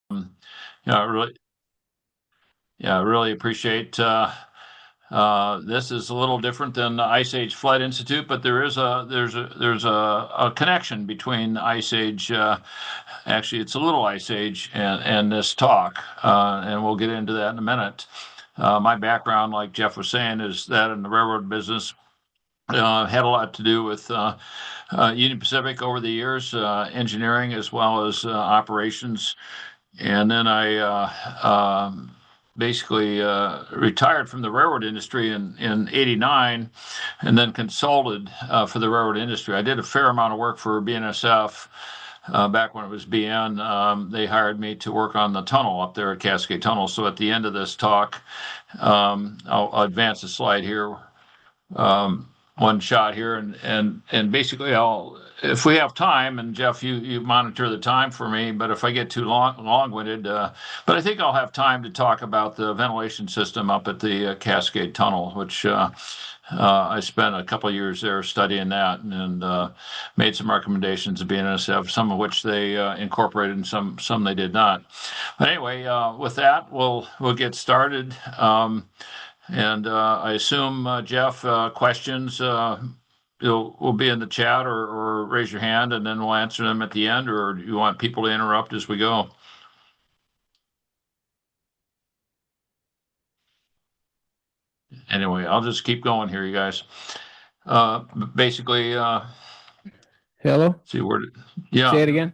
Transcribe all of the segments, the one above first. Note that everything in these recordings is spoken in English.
Yeah, really, yeah, really appreciate. This is a little different than the Ice Age Flood Institute, but there's a connection between the Ice Age. Actually, it's a little Ice Age and this talk, and we'll get into that in a minute. My background, like Jeff was saying, is that in the railroad business. Had a lot to do with Union Pacific over the years, engineering as well as operations. And then I basically retired from the railroad industry in '89 and then consulted for the railroad industry. I did a fair amount of work for BNSF. Back when it was BN, they hired me to work on the tunnel up there at Cascade Tunnel. So at the end of this talk, I'll advance the slide here. One shot here, and basically I'll, if we have time, and Jeff, you monitor the time for me, but if I get too long-winded, but I think I'll have time to talk about the ventilation system up at the Cascade Tunnel, which I spent a couple of years there studying that, and made some recommendations to BNSF, some of which they incorporated, and some they did not. But anyway, with that, we'll get started. And I assume, Jeff, questions will be in the chat or raise your hand and then we'll answer them at the end, or do you want people to interrupt as we go? Anyway, I'll just keep going here, you guys. Uh, Basically, Hello? see where, Say yeah. it again.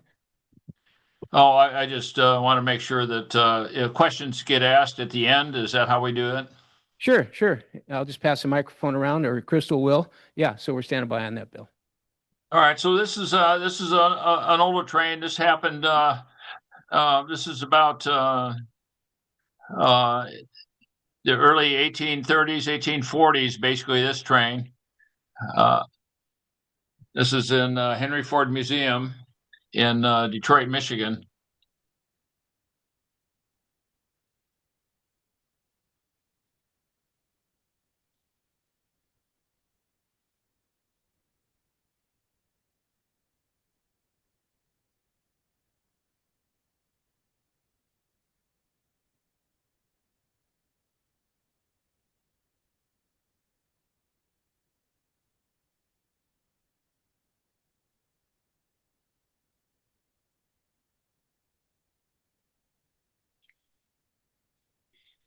Oh, I just want to make sure that if questions get asked at the end, is that how we do it? Sure, sure. I'll just pass the microphone around, or Crystal will. Yeah, so we're standing by on that, Bill. All right, so this is an older train. This happened. This is about uh, the early 1830s, 1840s, basically, this train. Uh, this is in Henry Ford Museum in Detroit, Michigan.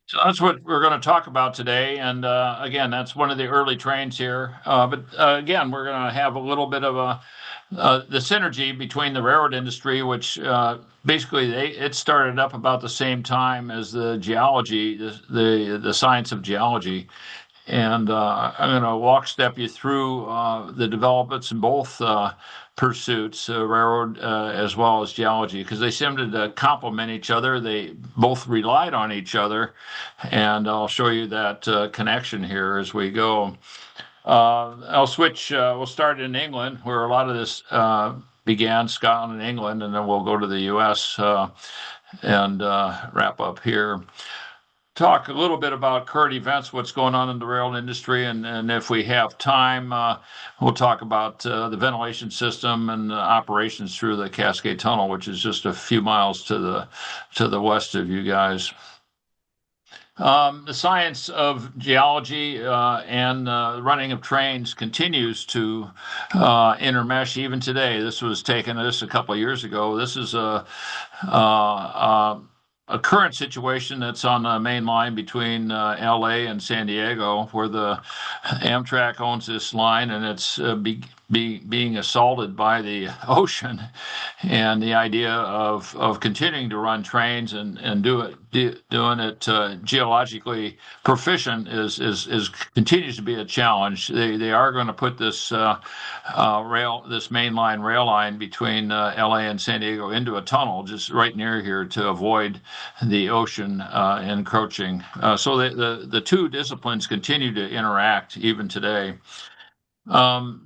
So that's what we're going to talk about today. And again, that's one of the early trains here. But again, we're going to have a little bit of the synergy between the railroad industry, which basically it started up about the same time as the geology, the science of geology. And I'm going to walk step you through the developments in both pursuits, railroad as well as geology, because they seem to complement each other. They both relied on each other, and I'll show you that connection here as we go. I'll switch. We'll start in England, where a lot of this began, Scotland and England, and then we'll go to the U.S. And wrap up here. Talk a little bit about current events, what's going on in the rail industry, and if we have time, we'll talk about the ventilation system and operations through the Cascade Tunnel, which is just a few miles to the west of you guys. The science of geology and running of trains continues to intermesh even today. This was taken this a couple of years ago. This is a current situation that's on the main line between LA and San Diego, where the Amtrak owns this line, and it's being assaulted by the ocean. And the idea of continuing to run trains and doing it geologically proficient is continues to be a challenge. They are going to put this this mainline rail line between LA and San Diego into a tunnel just right near here to avoid the ocean encroaching. So the two disciplines continue to interact even today.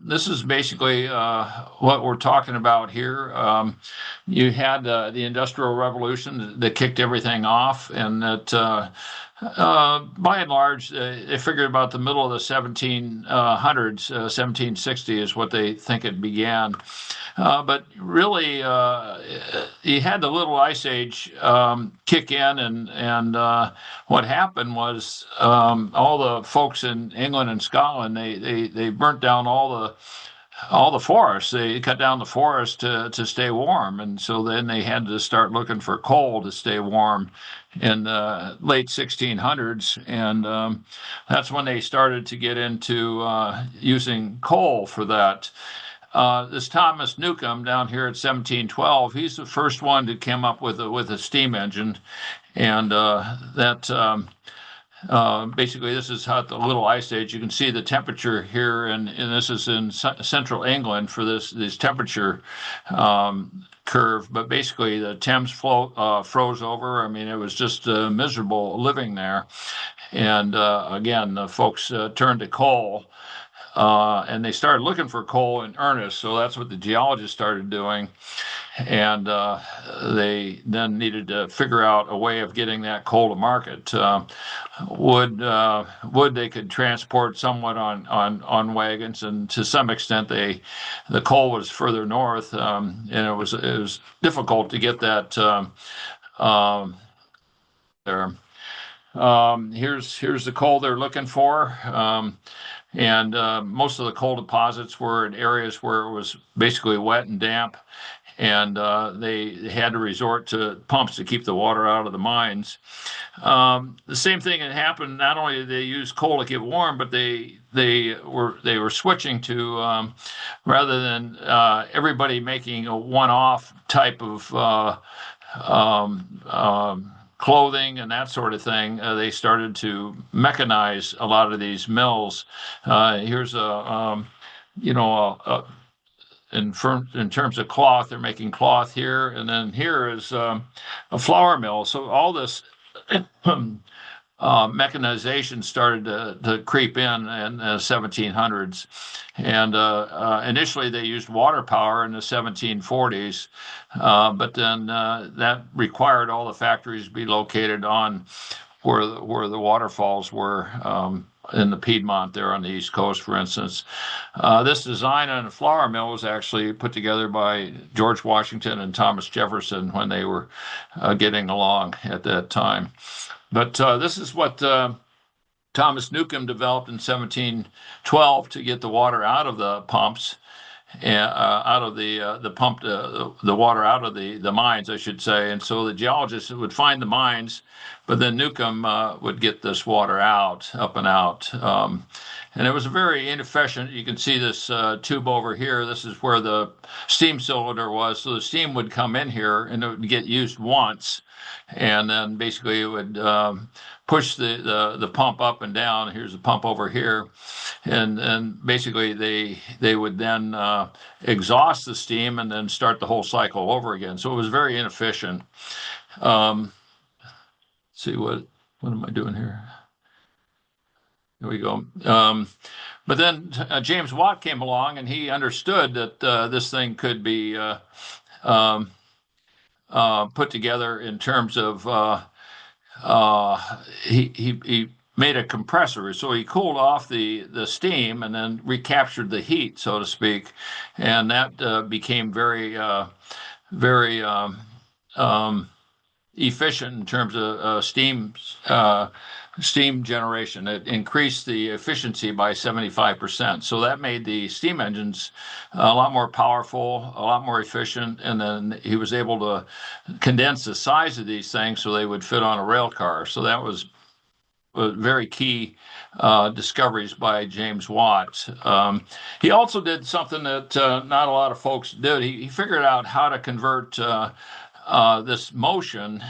This is basically what we're talking about here. You had the Industrial Revolution that kicked everything off, and that By and large, they figured about the middle of the 1700s, 1760 is what they think it began. But really, you had the Little Ice Age kick in, and what happened was all the folks in England and Scotland they burnt down all the forests. They cut down the forest to stay warm, and so then they had to start looking for coal to stay warm in the late 1600s, and that's when they started to get into using coal for that. This Thomas Newcomb down here at 1712, he's the first one to come up with a steam engine, and that. Basically, this is how the Little Ice Age. You can see the temperature here, and this is in central England for this temperature curve. But basically, the Thames froze over. I mean, it was just miserable living there. And again, the folks turned to coal. And they started looking for coal in earnest. So that's what the geologists started doing. And they then needed to figure out a way of getting that coal to market. Wood they could transport somewhat on wagons, and to some extent the coal was further north, and it was difficult to get that there. Here's the coal they're looking for. And most of the coal deposits were in areas where it was basically wet and damp, and they had to resort to pumps to keep the water out of the mines. The same thing had happened. Not only did they use coal to get warm, but they were switching to rather than everybody making a one-off type of clothing and that sort of thing. They started to mechanize a lot of these mills. Here's in terms of cloth, they're making cloth here, and then here is a flour mill. So all this mechanization started to creep in the 1700s. And initially they used water power in the 1740s, but then that required all the factories to be located on where the waterfalls were. In the Piedmont there on the East Coast, for instance. This design on a flour mill was actually put together by George Washington and Thomas Jefferson when they were getting along at that time. But this is what Thomas Newcomb developed in 1712 to get the water out of the pumps, out of the pump, the water out of the mines, I should say. And so the geologists would find the mines, but then Newcomb would get this water out, up and out. And it was very inefficient. You can see this tube over here. This is where the steam cylinder was. So the steam would come in here and it would get used once. And then basically it would push the pump up and down. Here's the pump over here. And basically they would then exhaust the steam and then start the whole cycle over again. So it was very inefficient. See what am I doing here? Here we go. But then James Watt came along and he understood that this thing could be put together in terms of he made a compressor, so he cooled off the steam and then recaptured the heat, so to speak, and that became very efficient in terms of steam generation. It increased the efficiency by 75%. So that made the steam engines a lot more powerful, a lot more efficient, and then he was able to condense the size of these things so they would fit on a rail car. So that was very key discoveries by James Watt. He also did something that not a lot of folks did. He figured out how to convert this motion,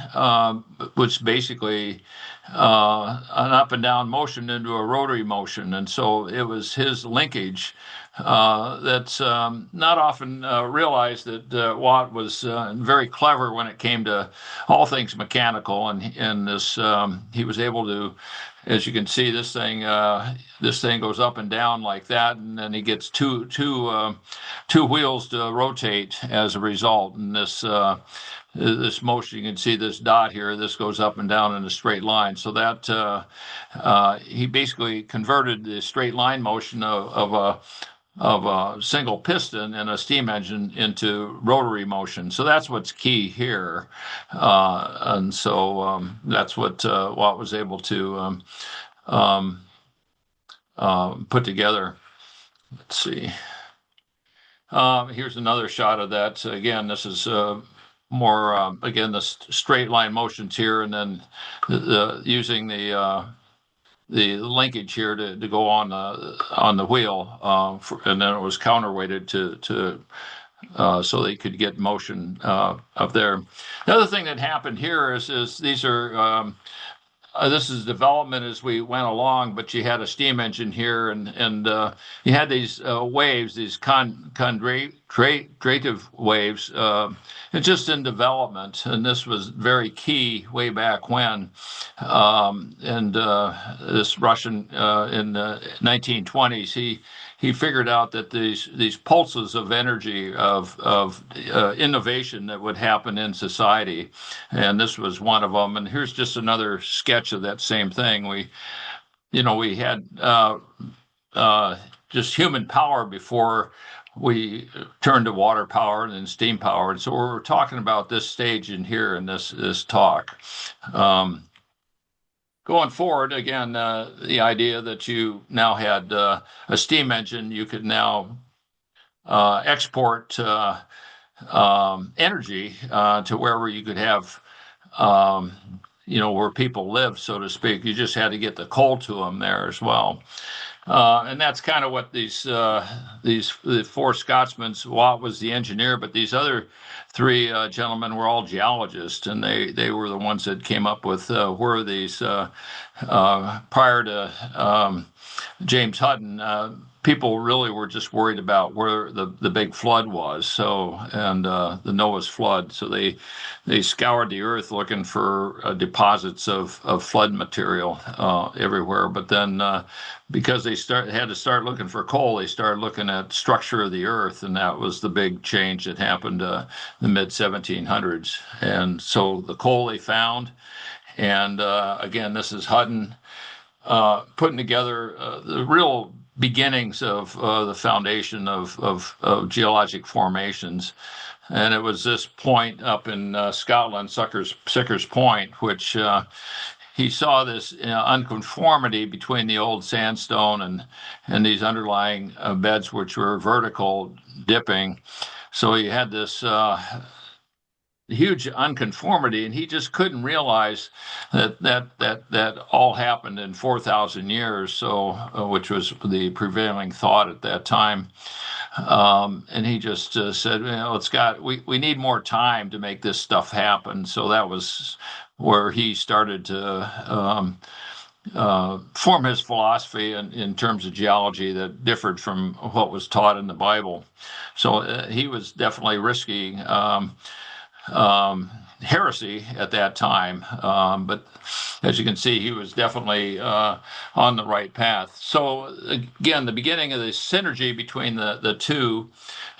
which basically an up and down motion into a rotary motion. And so it was his linkage that's not often realized that Watt was very clever when it came to all things mechanical. And this he was able to, as you can see, this thing goes up and down like that, and then he gets two wheels to rotate as a result. And this this motion. You can see this dot here. This goes up and down in a straight line. So that he basically converted the straight line motion of a single piston in a steam engine into rotary motion. So that's what's key here, and so that's what Watt was able to put together. Let's see. Here's another shot of that. Again, this is more again the straight line motions here, and then using the linkage here to go on the wheel, and then it was counterweighted to so they could get motion up there. The other thing that happened here is these are this is development as we went along, but you had a steam engine here, and you had these waves, these condrative waves, and just in development. And this was very key way back when. And this Russian in the 1920s, he figured out that these pulses of energy of innovation that would happen in society, and this was one of them. And here's just another sketch of that same thing. We had just human power before we turned to water power and then steam power. And so we're talking about this stage in here in this talk. Going forward, again, the idea that you now had a steam engine, you could now export energy to wherever you could have, where people live, so to speak. You just had to get the coal to them there as well. And that's kind of what the four Scotsmen. Watt was the engineer, but these other three gentlemen were all geologists, and they were the ones that came up with where these prior to James Hutton. People really were just worried about where the big flood was. So, and the Noah's flood. So they scoured the earth looking for deposits of flood material everywhere. But then because they had to start looking for coal, they started looking at structure of the earth, and that was the big change that happened in the mid 1700s. And so the coal they found, and again, this is Hutton putting together the real beginnings of the foundation of geologic formations. And it was this point up in Scotland, Sicker's Point, which he saw this unconformity between the old sandstone and these underlying beds, which were vertical dipping. So he had this huge unconformity, and he just couldn't realize that all happened in 4,000 years. So, which was the prevailing thought at that time. And he just said, we need more time to make this stuff happen. So that was where he started to form his philosophy in terms of geology that differed from what was taught in the Bible. So he was definitely risky heresy at that time, but as you can see, he was definitely on the right path. So again, the beginning of the synergy between the two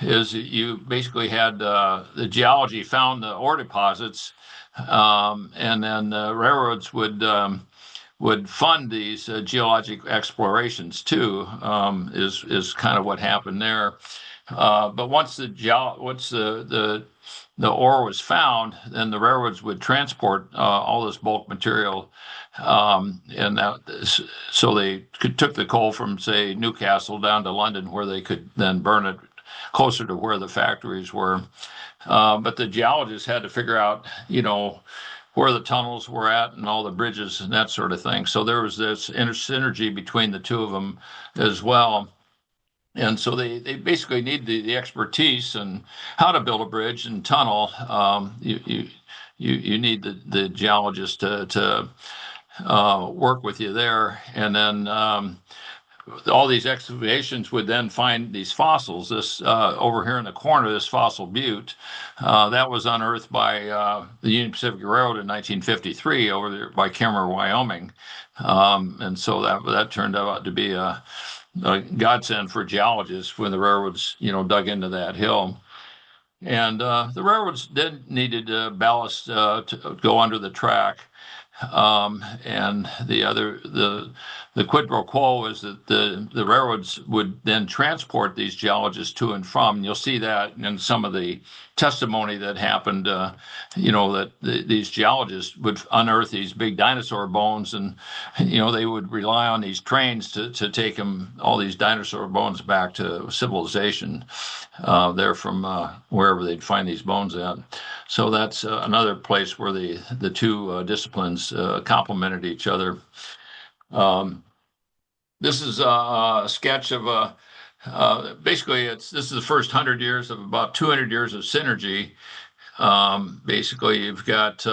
is you basically had the geology found the ore deposits, and then the railroads would fund these geologic explorations too. Is kind of what happened there. But once the ore was found, then the railroads would transport all this bulk material, so they took the coal from, say, Newcastle down to London, where they could then burn it closer to where the factories were. But the geologists had to figure out, where the tunnels were at and all the bridges and that sort of thing. So there was this synergy between the two of them as well. And so they basically need the expertise and how to build a bridge and tunnel. You need the geologist to work with you there, and then all these excavations would then find these fossils. This over here in the corner, this fossil butte, that was unearthed by the Union Pacific Railroad in 1953 over there by Kemmerer, Wyoming, and so that turned out to be a godsend for geologists when the railroads, dug into that hill. And the railroads did needed ballast to go under the track. And the quid pro quo is that the railroads would then transport these geologists to and from. And you'll see that in some of the testimony that happened. That these geologists would unearth these big dinosaur bones, and they would rely on these trains to take them all these dinosaur bones back to civilization. There from wherever they'd find these bones at. So that's another place where the two disciplines complemented each other. Um, this is a sketch of basically this is the first 100 years of about 200 years of synergy. Basically, you've got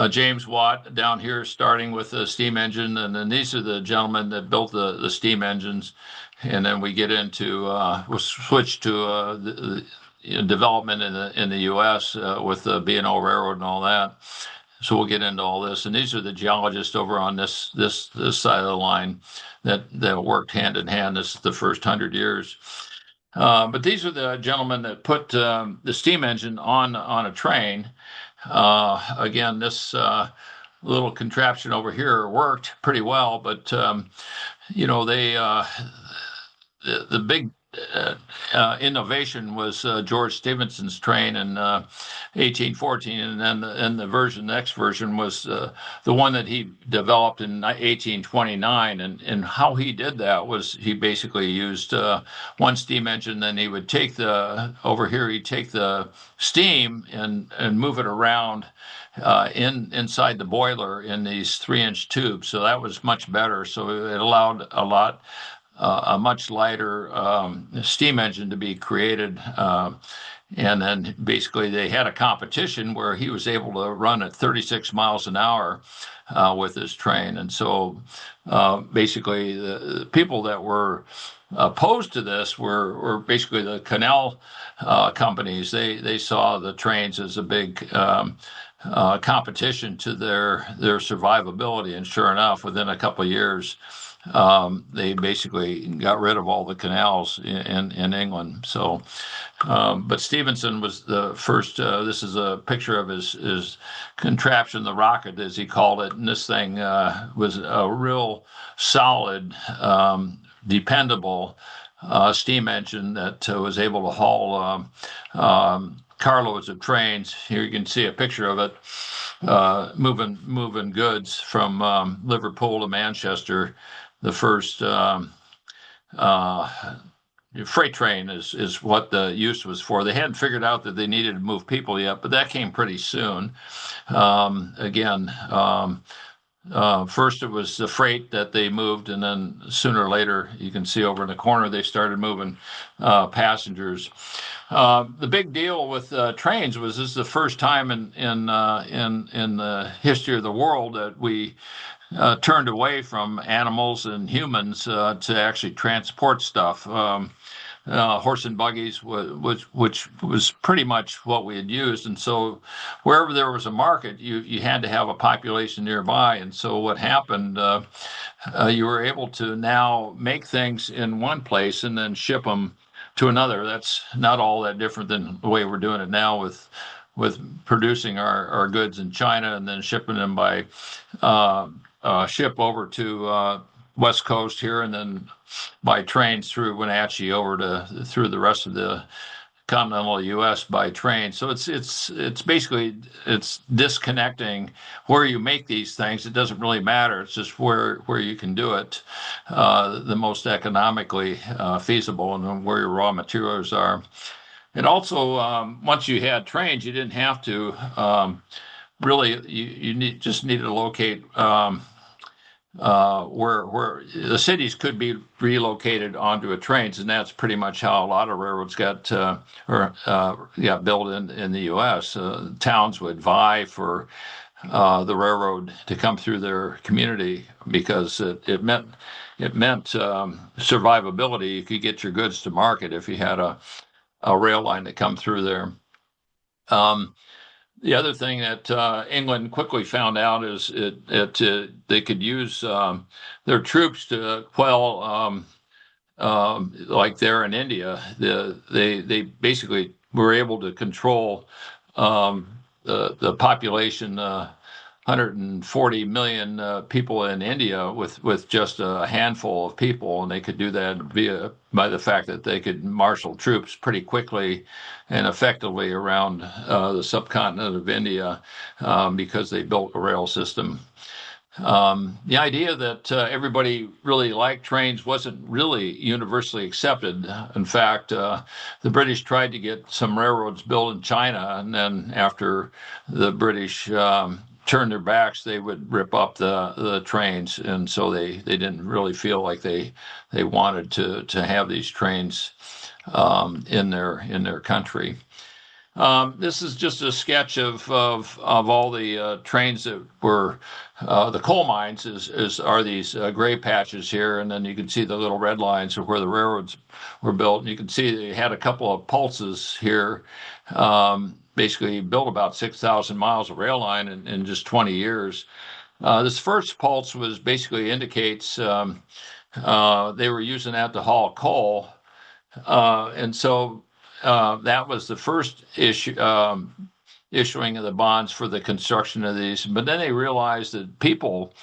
James Watt down here starting with the steam engine, and then these are the gentlemen that built the steam engines. And then we get into we'll switch to development in the U.S. With the B&O Railroad and all that. So we'll get into all this. And these are the geologists over on this side of the line that worked hand in hand. This is the first 100 years. But these are the gentlemen that put the steam engine on a train. Again, this little contraption over here worked pretty well, but they the big innovation was George Stephenson's train in 1814, and then the next version was the one that he developed in 1829. And how he did that was he basically used one steam engine, then he would take he'd take the steam and move it around inside the boiler in these 3-inch tubes. So that was much better. So it allowed a much lighter steam engine to be created. And then basically they had a competition where he was able to run at 36 miles an hour with his train. And so basically the people that were opposed to this were basically the canal companies. They saw the trains as a big competition to their survivability. And sure enough, within a couple of years, they basically got rid of all the canals in England. So, but Stephenson was the first. This is a picture of his contraption, the rocket, as he called it. And this thing was a real solid, dependable steam engine that was able to haul carloads of trains. Here you can see a picture of it moving goods from Liverpool to Manchester. The first freight train is what the use was for. They hadn't figured out that they needed to move people yet, but that came pretty soon. First it was the freight that they moved, and then sooner or later, you can see over in the corner, they started moving passengers. The big deal with trains was this is the first time in the history of the world that we turned away from animals and humans to actually transport stuff. Horse and buggies, which was pretty much what we had used. And so wherever there was a market, you had to have a population nearby. And so what happened, you were able to now make things in one place and then ship them to another. That's not all that different than the way we're doing it now with producing our goods in China and then shipping them by ship over to West Coast here, and then by trains through Wenatchee through the rest of the continental U.S. by train. So it's basically disconnecting where you make these things. It doesn't really matter. It's just where you can do it the most economically feasible, and where your raw materials are. And also, once you had trains, you didn't have to really. You just needed to locate where the cities could be relocated onto a trains, and that's pretty much how a lot of railroads got built in the U.S. Towns would vie for the railroad to come through their community because it meant survivability. You could get your goods to market if you had a rail line that come through there. The other thing that England quickly found out is they could use their troops to quell, like there in India. They basically were able to control the population. 140 million people in India with just a handful of people, and they could do that by the fact that they could marshal troops pretty quickly and effectively around the subcontinent of India because they built a rail system. The idea that everybody really liked trains wasn't really universally accepted. In fact, the British tried to get some railroads built in China, and then after the British turned their backs, they would rip up the trains, and so they didn't really feel like they wanted to have these trains in their country. This is just a sketch of all the trains that were the coal mines are these gray patches here, and then you can see the little red lines of where the railroads were built. And you can see they had a couple of pulses here. Basically built about 6,000 miles of rail line in just 20 years. This first pulse was basically indicates they were using that to haul coal, and so that was the first issuing of the bonds for the construction of these. But then they realized that people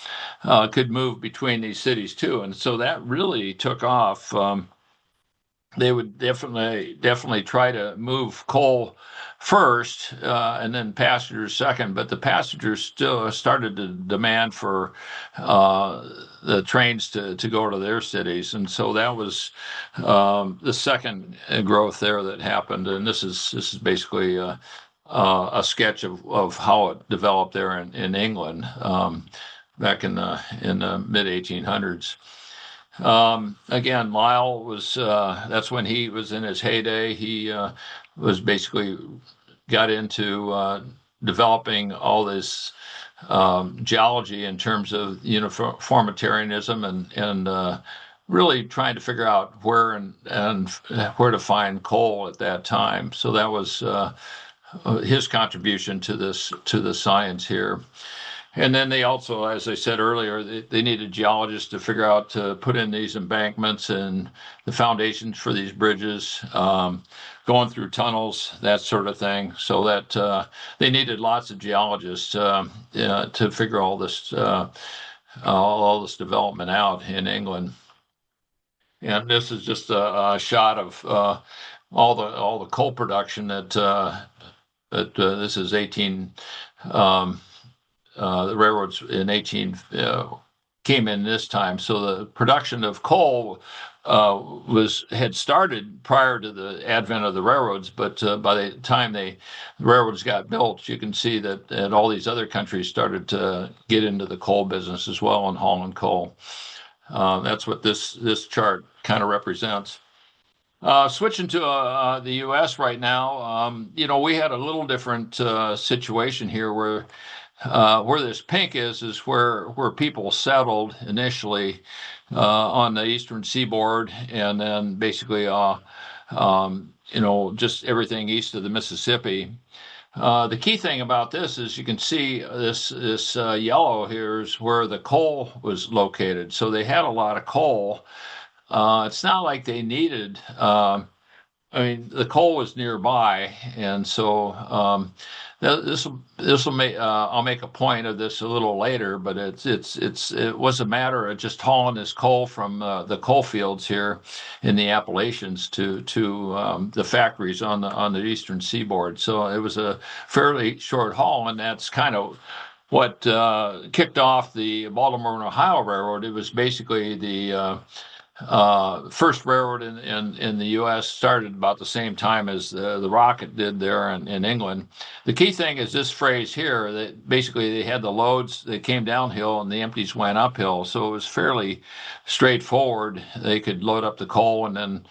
could move between these cities too, and so that really took off. They would definitely try to move coal first and then passengers second, but the passengers still started to demand for the trains to go to their cities, and so that was the second growth there that happened. And this is basically a sketch of how it developed there in England back in the mid 1800s. Again, Lyle was that's when he was in his heyday. He was basically got into developing all this geology in terms of uniformitarianism and really trying to figure out where and where to find coal at that time. So that was his contribution to the science here. And then they also, as I said earlier, they needed geologists to figure out to put in these embankments and the foundations for these bridges, going through tunnels, that sort of thing. So that they needed lots of geologists to figure all this development out in England. And this is just a shot of all the coal production that this is 18. The railroads in 18 came in this time, so the production of coal had started prior to the advent of the railroads. But by the time the railroads got built, you can see that all these other countries started to get into the coal business as well and hauling coal. That's what this chart kind of represents. Switching to the U.S. right now, we had a little different situation here where this pink is where people settled initially on the eastern seaboard, and then basically just everything east of the Mississippi. The key thing about this is you can see this yellow here is where the coal was located. So they had a lot of coal. It's not like they needed. The coal was nearby, and so this will make. I'll make a point of this a little later, but it was a matter of just hauling this coal from the coal fields here in the Appalachians to the factories on the eastern seaboard. So it was a fairly short haul, and that's kind of what kicked off the Baltimore and Ohio Railroad. It was basically the first railroad in the U.S. started about the same time as the Rocket did there in England. The key thing is this phrase here, that basically they had the loads that came downhill and the empties went uphill. So it was fairly straightforward. They could load up the coal, and then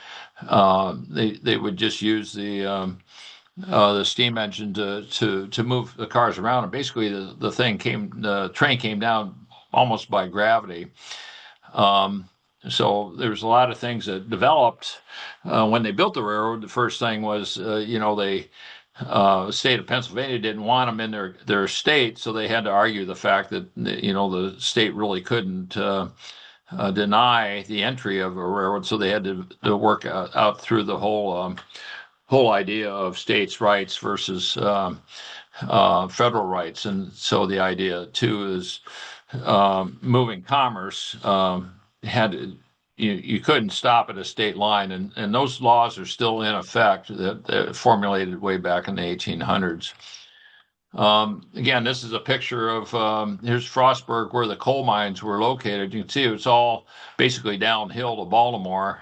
they would just use the steam engine to move the cars around. And basically the train came down almost by gravity. So there's a lot of things that developed when they built the railroad. The first thing was, the state of Pennsylvania didn't want them in their state, so they had to argue the fact that, the state really couldn't deny the entry of a railroad, so they had to work out through the whole whole idea of states' rights versus federal rights. And so the idea too is moving commerce you couldn't stop at a state line, and those laws are still in effect that formulated way back in the 1800s. Again, this is a picture of here's Frostburg, where the coal mines were located. You can see it's all basically downhill to Baltimore.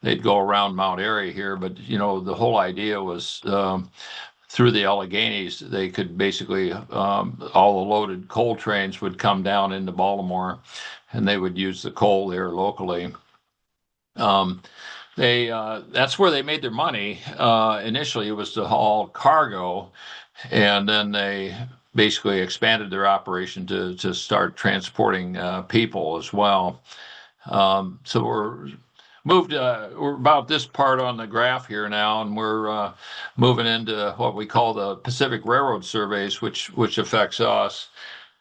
They'd go around Mount Airy here, but the whole idea was through the Alleghenies, they could basically all the loaded coal trains would come down into Baltimore, and they would use the coal there locally. That's where they made their money. Initially, it was to haul cargo, and then they basically expanded their operation to start transporting people as well. So we're about this part on the graph here now, and we're moving into what we call the Pacific Railroad surveys, which affects us.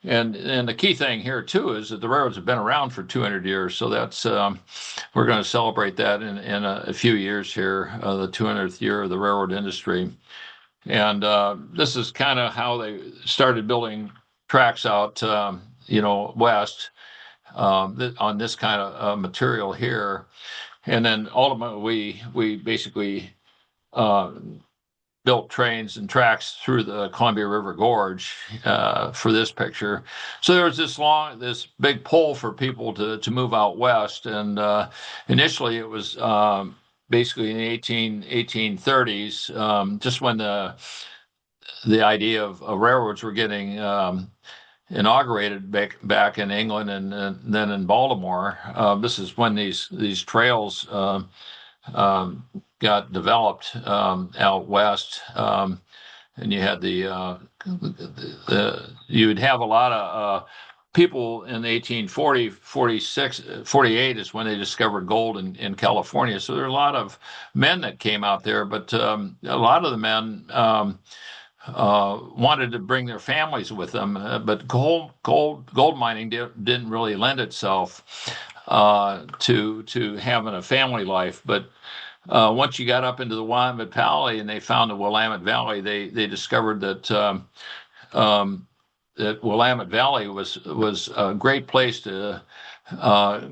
And the key thing here too is that the railroads have been around for 200 years, so that's we're going to celebrate that in a few years here, the 200th year of the railroad industry. And this is kind of how they started building tracks out, west on this kind of material here. And then ultimately, we basically built trains and tracks through the Columbia River Gorge for this picture. So there was this big pull for people to move out west, and initially it was basically in the 1830s, just when the idea of railroads were getting inaugurated back in England and then in Baltimore. This is when these trails got developed out west, and you had you would have a lot of people in 1840, 46, 48 is when they discovered gold in California. So there are a lot of men that came out there, but a lot of the men wanted to bring their families with them, but gold mining didn't really lend itself to having a family life. But once you got up into the Willamette Valley and they found the Willamette Valley, they discovered that Willamette Valley was a great place to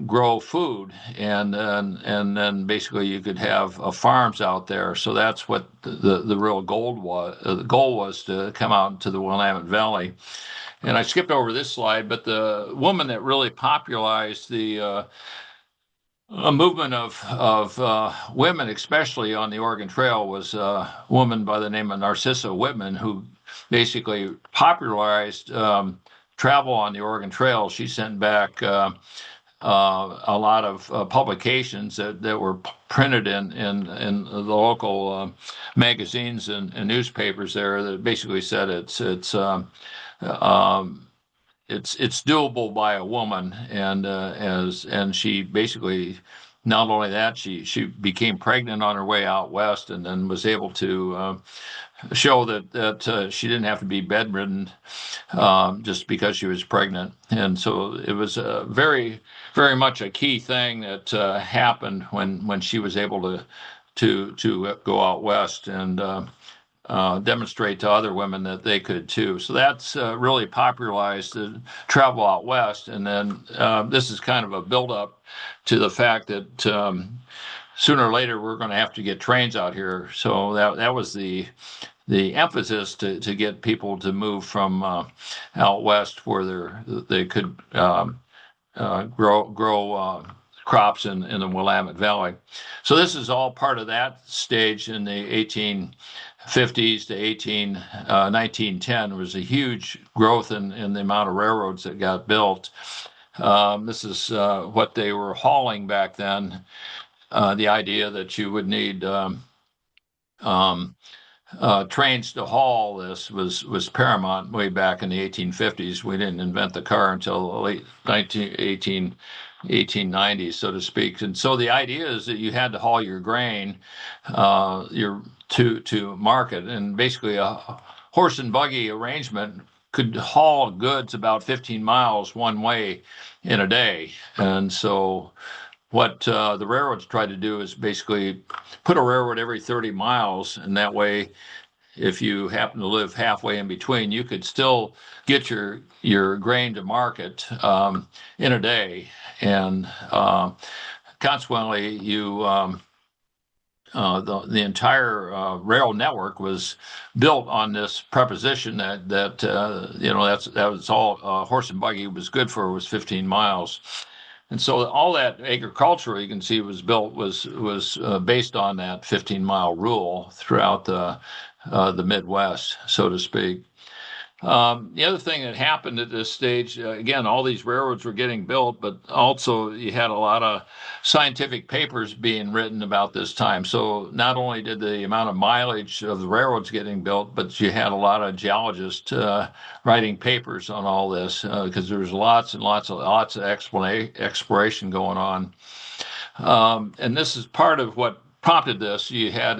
grow food, and then basically you could have farms out there. So that's what the real goal was to come out into the Willamette Valley. And I skipped over this slide, but the woman that really popularized the a movement of women, especially on the Oregon Trail, was a woman by the name of Narcissa Whitman, who basically popularized travel on the Oregon Trail. She sent back a lot of publications that were printed in the local magazines and newspapers there that basically said it's doable by a woman, and she basically, not only that, she became pregnant on her way out west, and then was able to show that she didn't have to be bedridden just because she was pregnant. And so it was very very much a key thing that happened when she was able to go out west and demonstrate to other women that they could too. So that's really popularized the travel out west. And then this is kind of a buildup to the fact that sooner or later we're going to have to get trains out here. So that was the emphasis to get people to move from out west where they could grow crops in the Willamette Valley. So this is all part of that stage in the 1850s to 1910. There was a huge growth in the amount of railroads that got built. This is what they were hauling back then. The idea that you would need trains to haul this was paramount way back in the 1850s. We didn't invent the car until the late 1890s, so to speak. And so the idea is that you had to haul your grain to market, and basically a horse and buggy arrangement could haul goods about 15 miles one way in a day. And so what the railroads tried to do is basically put a railroad every 30 miles, and that way, if you happen to live halfway in between, you could still get your grain to market in a day, and consequently, the entire rail network was built on this preposition that was all horse and buggy was good for was 15 miles. And so all that agriculture you can see was built was based on that 15-mile rule throughout the Midwest, so to speak. The other thing that happened at this stage, again, all these railroads were getting built, but also you had a lot of scientific papers being written about this time. So not only did the amount of mileage of the railroads getting built, but you had a lot of geologists writing papers on all this because there was lots and lots of exploration going on. And this is part of what prompted this. You had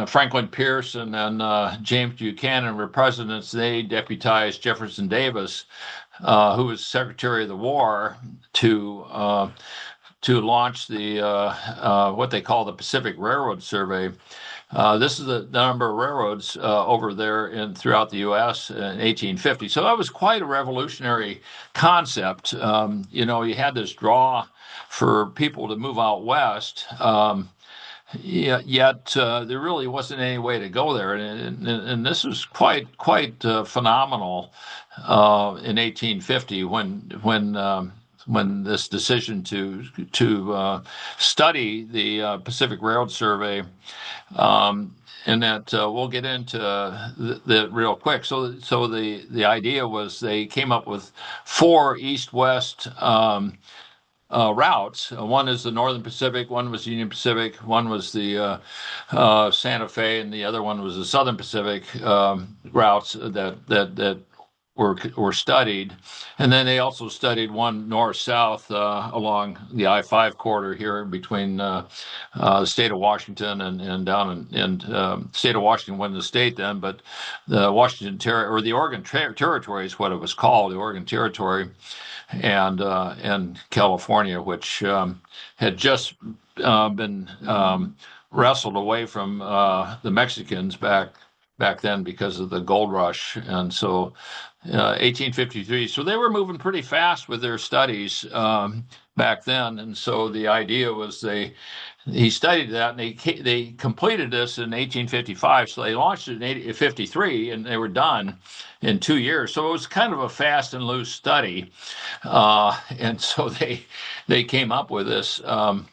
Franklin Pierce and then James Buchanan were presidents. They deputized Jefferson Davis, who was Secretary of the War, to launch the what they call the Pacific Railroad Survey. This is the number of railroads over there throughout the U.S. in 1850. So that was quite a revolutionary concept. You had this draw for people to move out west. Yet there really wasn't any way to go there, and this was quite phenomenal in 1850 when this decision to study the Pacific Railroad Survey, and that we'll get into that real quick. So the idea was they came up with four east-west routes. One is the Northern Pacific, one was Union Pacific, one was the Santa Fe, and the other one was the Southern Pacific routes that were studied. And then they also studied one north-south along the I-5 corridor here between the state of Washington and down in state of Washington wasn't the state then, but the Washington Territory or the Oregon Territory is what it was called, the Oregon Territory and California, which had just been wrestled away from the Mexicans back then because of the gold rush, and so 1853. So they were moving pretty fast with their studies back then, and so the idea was he studied that, and they completed this in 1855. So they launched it in 1853, and they were done in 2 years. So it was kind of a fast and loose study, and so they came up with this um,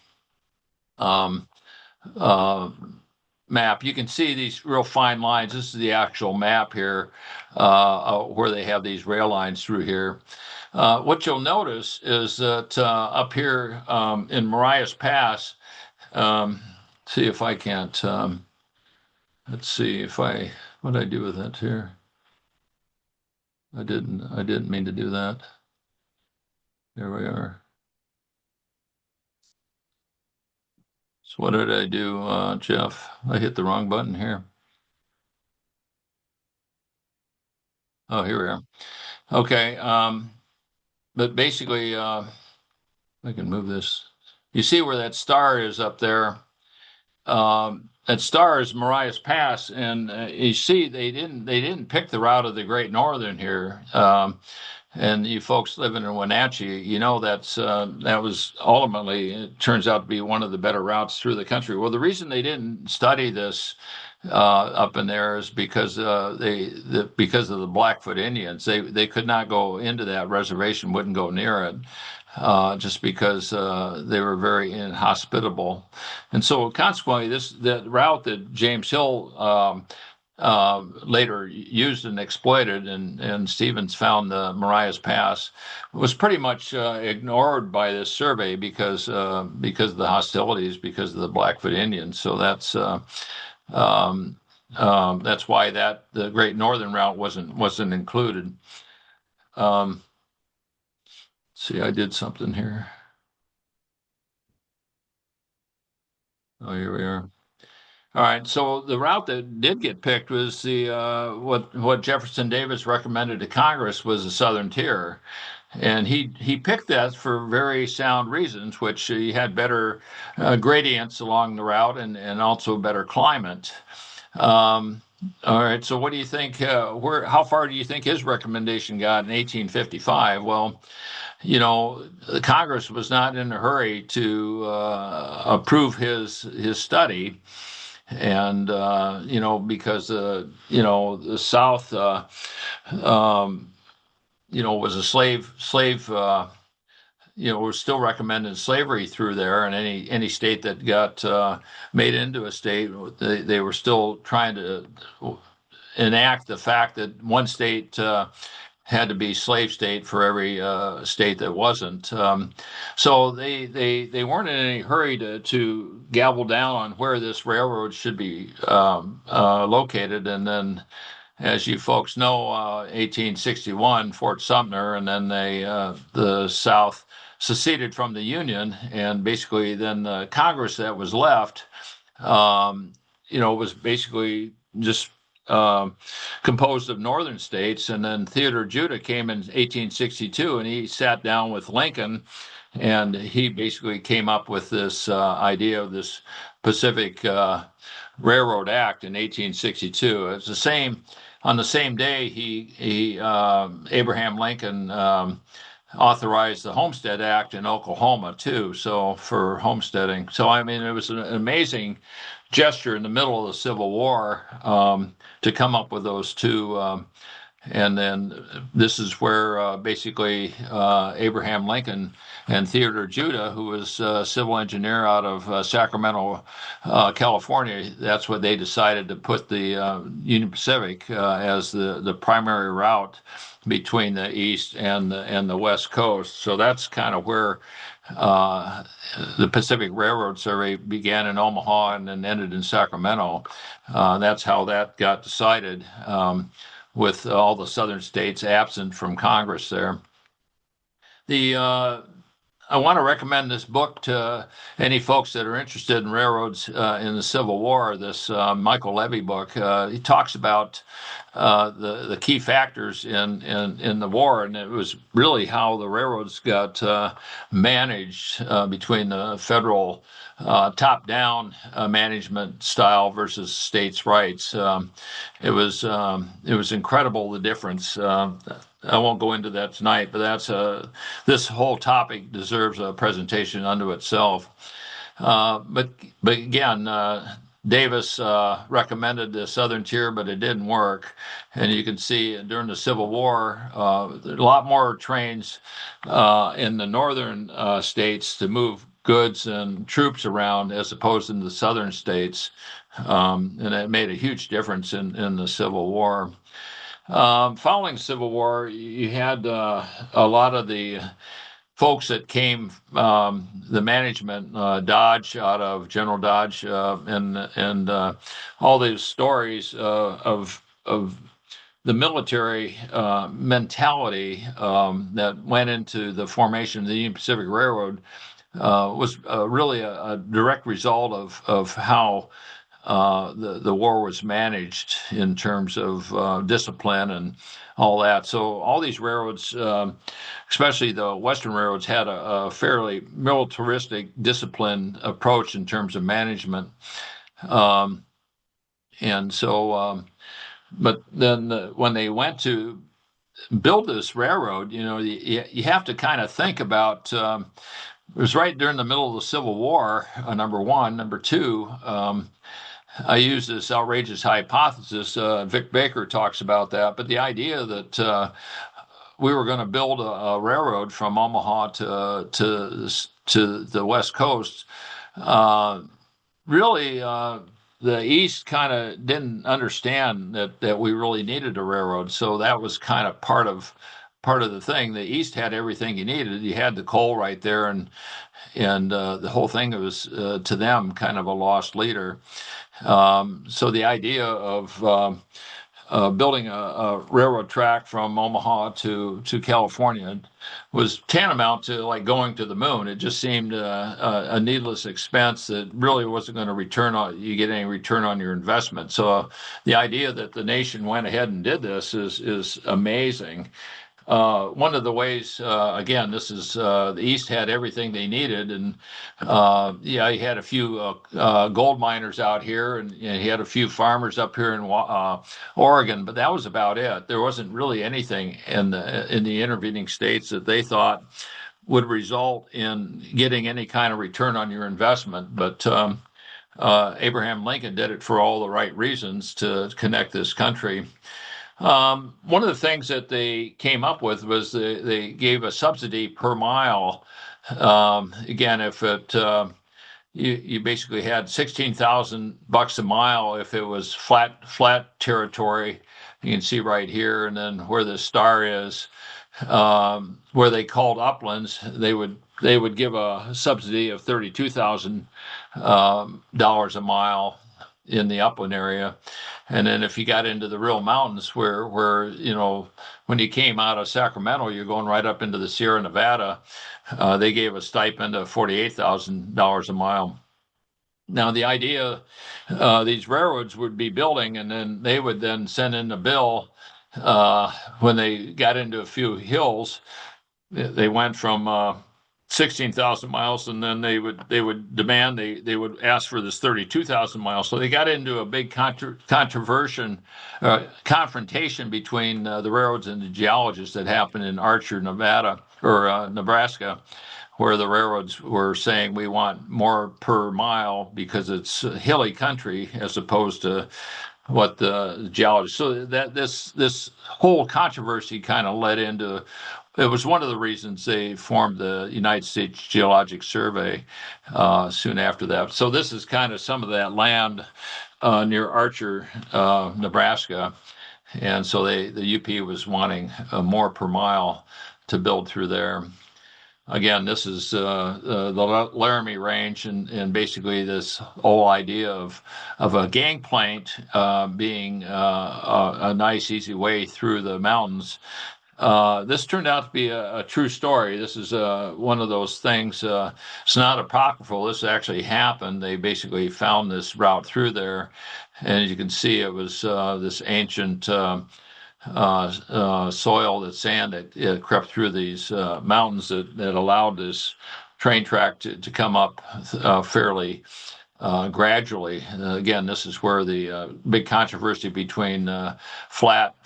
map. You can see these real fine lines. This is the actual map here, where they have these rail lines through here. What you'll notice is that up here in Marias Pass. See if I can't. Let's see what I do with that here. I didn't mean to do that. There we are. So what did I do, Jeff? I hit the wrong button here. Oh, here we are. Okay. But basically, I can move this. You see where that star is up there? That star is Marias Pass, and you see they didn't pick the route of the Great Northern here. And you folks living in Wenatchee, that was ultimately, it turns out to be one of the better routes through the country. Well, the reason they didn't study this up in there is because because of the Blackfoot Indians. They could not go into that reservation, wouldn't go near it. Just because they were very inhospitable, and so consequently, that route that James Hill later used and exploited, and Stevens found the Marias Pass, was pretty much ignored by this survey because of the hostilities, because of the Blackfoot Indians. So that's why the Great Northern Route wasn't included. See, I did something here. Oh, here we are. All right. So the route that did get picked was the what Jefferson Davis recommended to Congress was the Southern Tier, And he picked that for very sound reasons, which he had better gradients along the route and also better climate. Um, all right, so what do you think? How far do you think his recommendation got in 1855? Well, the Congress was not in a hurry to approve his study, and because the South um, was a slave was still recommending slavery through there, and any state that got made into a state, they were still trying to enact the fact that one state had to be slave state for every state that wasn't. So they weren't in any hurry to gavel down on where this railroad should be located. And then, as you folks know, 1861, Fort Sumter, and then the South seceded from the Union, and basically then the Congress that was left, was basically just composed of northern states. And then Theodore Judah came in 1862, and he sat down with Lincoln, and he basically came up with this idea of this Pacific Railroad Act in 1862. It's the same. On the same day, Abraham Lincoln authorized the Homestead Act in Oklahoma too. So for homesteading. So I mean, it was an amazing gesture in the middle of the Civil War to come up with those two. And then this is where basically Abraham Lincoln and Theodore Judah, who was a civil engineer out of Sacramento, California, that's what they decided to put the Union Pacific as the primary route between the east and the west coast. So that's kind of where the Pacific Railroad Survey began in Omaha and then ended in Sacramento. That's how that got decided. With all the southern states absent from Congress there. I want to recommend this book to any folks that are interested in railroads in the Civil War. This Michael Levy book. He talks about the key factors in the war, and it was really how the railroads got managed between the federal top-down management style versus states' rights. It was incredible, the difference. I won't go into that tonight, but this whole topic deserves a presentation unto itself. But again, Davis recommended the Southern Tier, but it didn't work. And you can see during the Civil War, a lot more trains in the northern states to move goods and troops around as opposed to the southern states. And it made a huge difference in the Civil War. Following Civil War, you had a lot of the folks that came, the management, Dodge out of General Dodge, and all these stories of the military mentality that went into the formation of the Union Pacific Railroad was really a direct result of how the war was managed in terms of discipline and all that. So all these railroads, especially the Western railroads, had a fairly militaristic, disciplined approach in terms of management. And so, but then when they went to build this railroad, you have to kind of think about. It was right during the middle of the Civil War, number one. Number two, I use this outrageous hypothesis. Vic Baker talks about that, but the idea that we were going to build a railroad from Omaha to the West Coast, really, the East kind of didn't understand that we really needed a railroad. So that was kind of part of the thing. The East had everything you needed. You had the coal right there, and the whole thing was to them kind of a lost leader. So the idea of building a railroad track from Omaha to California was tantamount to like going to the moon. It just seemed a needless expense that really wasn't going to get any return on your investment. So the idea that the nation went ahead and did this is amazing. One of the ways, again, this is the East had everything they needed, and yeah, he had a few gold miners out here, and he had a few farmers up here in Oregon, but that was about it. There wasn't really anything in the intervening states that they thought would result in getting any kind of return on your investment. But Abraham Lincoln did it for all the right reasons to connect this country. One of the things that they came up with was they gave a subsidy per mile. Again, if it you basically had $16,000 a mile if it was flat territory. You can see right here, and then where the star is, where they called uplands, they would give a subsidy of $32,000 a mile in the upland area. And then if you got into the real mountains where when you came out of Sacramento, you're going right up into the Sierra Nevada, they gave a stipend of $48,000 a mile. Now the idea, these railroads would be building, and then they would then send in a bill when they got into a few hills. They went from 16,000 miles, and then they would demand they would ask for this 32,000 miles. So they got into a big confrontation between the railroads and the geologists that happened in Archer, Nevada, or Nebraska, where the railroads were saying we want more per mile because it's hilly country as opposed to what the geologists. So that this whole controversy kind of led into. It was one of the reasons they formed the United States Geologic Survey soon after that. So this is kind of some of that land near Archer, Nebraska, and so the UP was wanting more per mile to build through there. Again, this is the Laramie Range, and basically this whole idea of a gangplank being a nice, easy way through the mountains. This turned out to be a true story. This is one of those things. It's not apocryphal. This actually happened. They basically found this route through there, and as you can see, it was this ancient soil, that sand that crept through these mountains that allowed this train track to come up fairly gradually. Again, this is where the big controversy between flat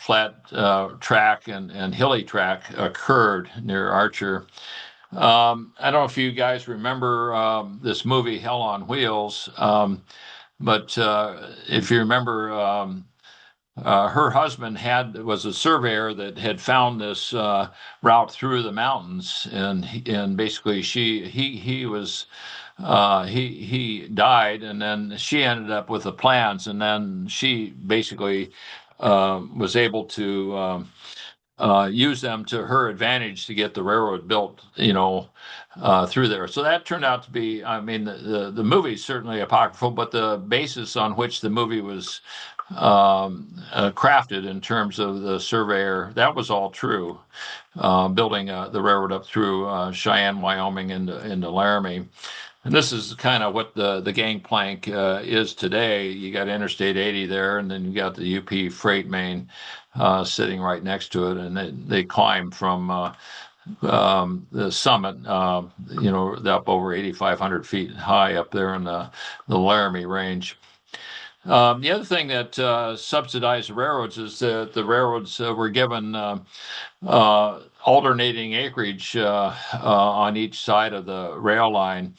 track and hilly track occurred near Archer. I don't know if you guys remember this movie Hell on Wheels, but if you remember, her husband was a surveyor that had found this route through the mountains, and basically he died, and then she ended up with the plans, and then she basically was able to use them to her advantage to get the railroad built, through there. So that turned out to be, I mean, the movie's certainly apocryphal, but the basis on which the movie was crafted in terms of the surveyor, that was all true. Building the railroad up through Cheyenne, Wyoming, into Laramie. And this is kind of what the gangplank is today. You got Interstate 80 there, and then you got the UP freight main sitting right next to it, and they climb from the summit, up over 8,500 feet high up there in the Laramie Range. The other thing that subsidized the railroads is that the railroads were given alternating acreage on each side of the rail line.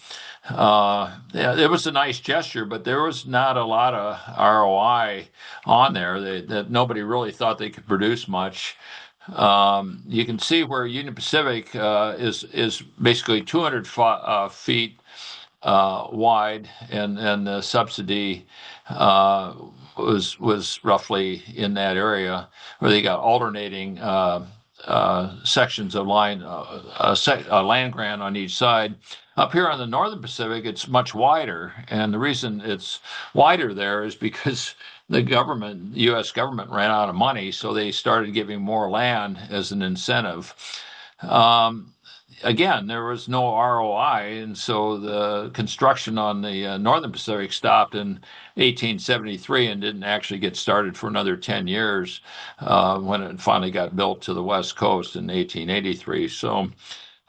Yeah, it was a nice gesture, but there was not a lot of ROI on there. That nobody really thought they could produce much. You can see where Union Pacific is basically 200 feet wide, and the subsidy was roughly in that area, where they got alternating sections of line, a land grant on each side. Up here on the Northern Pacific, it's much wider, and the reason it's wider there is because the U.S. government ran out of money, so they started giving more land as an incentive. again, there was no ROI, and so the construction on the Northern Pacific stopped in 1873 and didn't actually get started for another 10 years when it finally got built to the West Coast in 1883. So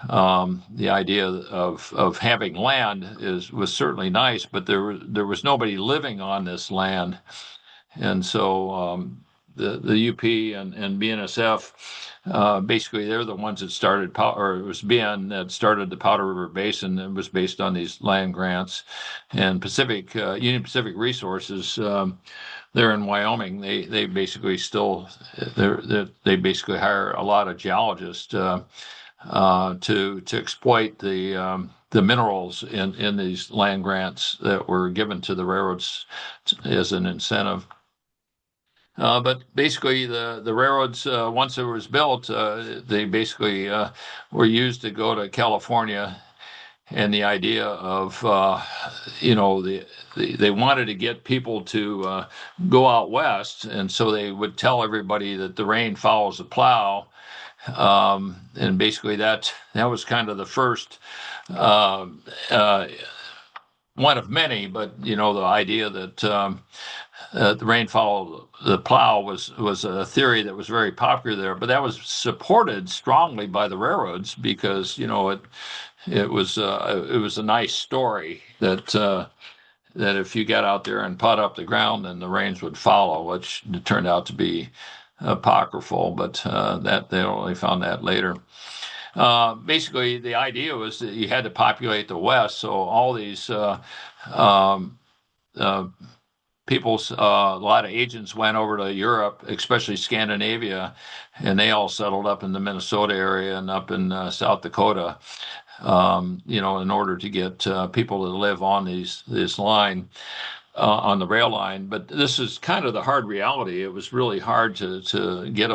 the idea of having land was certainly nice, but there was nobody living on this land, and so the UP and BNSF basically they're the ones that started, or it was BN that started the Powder River Basin. It was based on these land grants, and Union Pacific Resources. They're in Wyoming. They basically still they basically hire a lot of geologists to exploit the minerals in these land grants that were given to the railroads as an incentive. But basically, the railroads, once it was built, they basically were used to go to California. And the idea of, they wanted to get people to go out west. And so they would tell everybody that the rain follows the plow. And basically, that was kind of the first one of many. But, the idea that the rain followed the plow was a theory that was very popular there, but that was supported strongly by the railroads because it was a nice story that if you got out there and put up the ground, then the rains would follow, which turned out to be apocryphal, but that they only found that later. Basically, the idea was that you had to populate the West, so all these people, a lot of agents went over to Europe, especially Scandinavia, and they all settled up in the Minnesota area and up in South Dakota, in order to get people to live on this line, on the rail line. But this is kind of the hard reality. It was really hard to get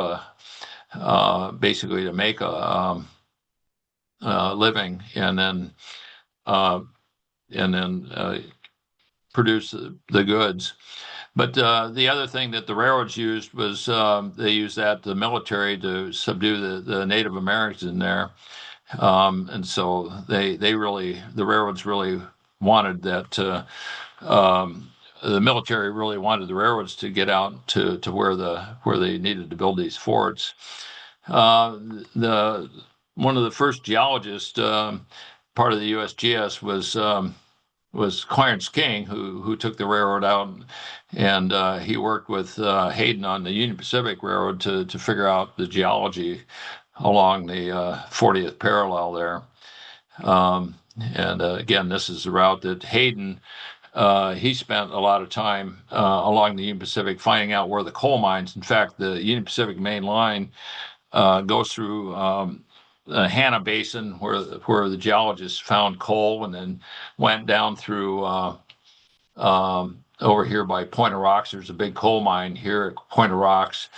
basically to make a living and then produce the goods. But the other thing that the railroads used was they used the military to subdue the Native Americans in there. And so the railroads really wanted that. The military really wanted the railroads to get out to where they needed to build these forts. One of the first geologists, part of the USGS, was Clarence King, who took the railroad out, and he worked with Hayden on the Union Pacific Railroad to figure out the geology along the 40th parallel there. And again, this is the route that Hayden, he spent a lot of time along the Union Pacific finding out where the coal mines. In fact, the Union Pacific main line goes through the Hanna Basin, where the geologists found coal, and then went down through over here by Point of Rocks. There's a big coal mine here at Point of Rocks,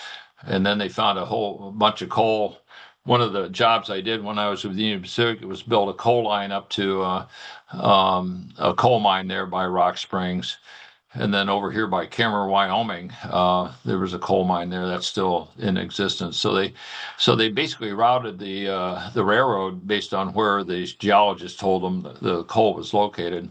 and then they found a whole bunch of coal. One of the jobs I did when I was with the Union Pacific was build a coal line up to a coal mine there by Rock Springs. And then over here by Kemmer, Wyoming, there was a coal mine there that's still in existence. So they basically routed the railroad based on where the geologists told them the coal was located.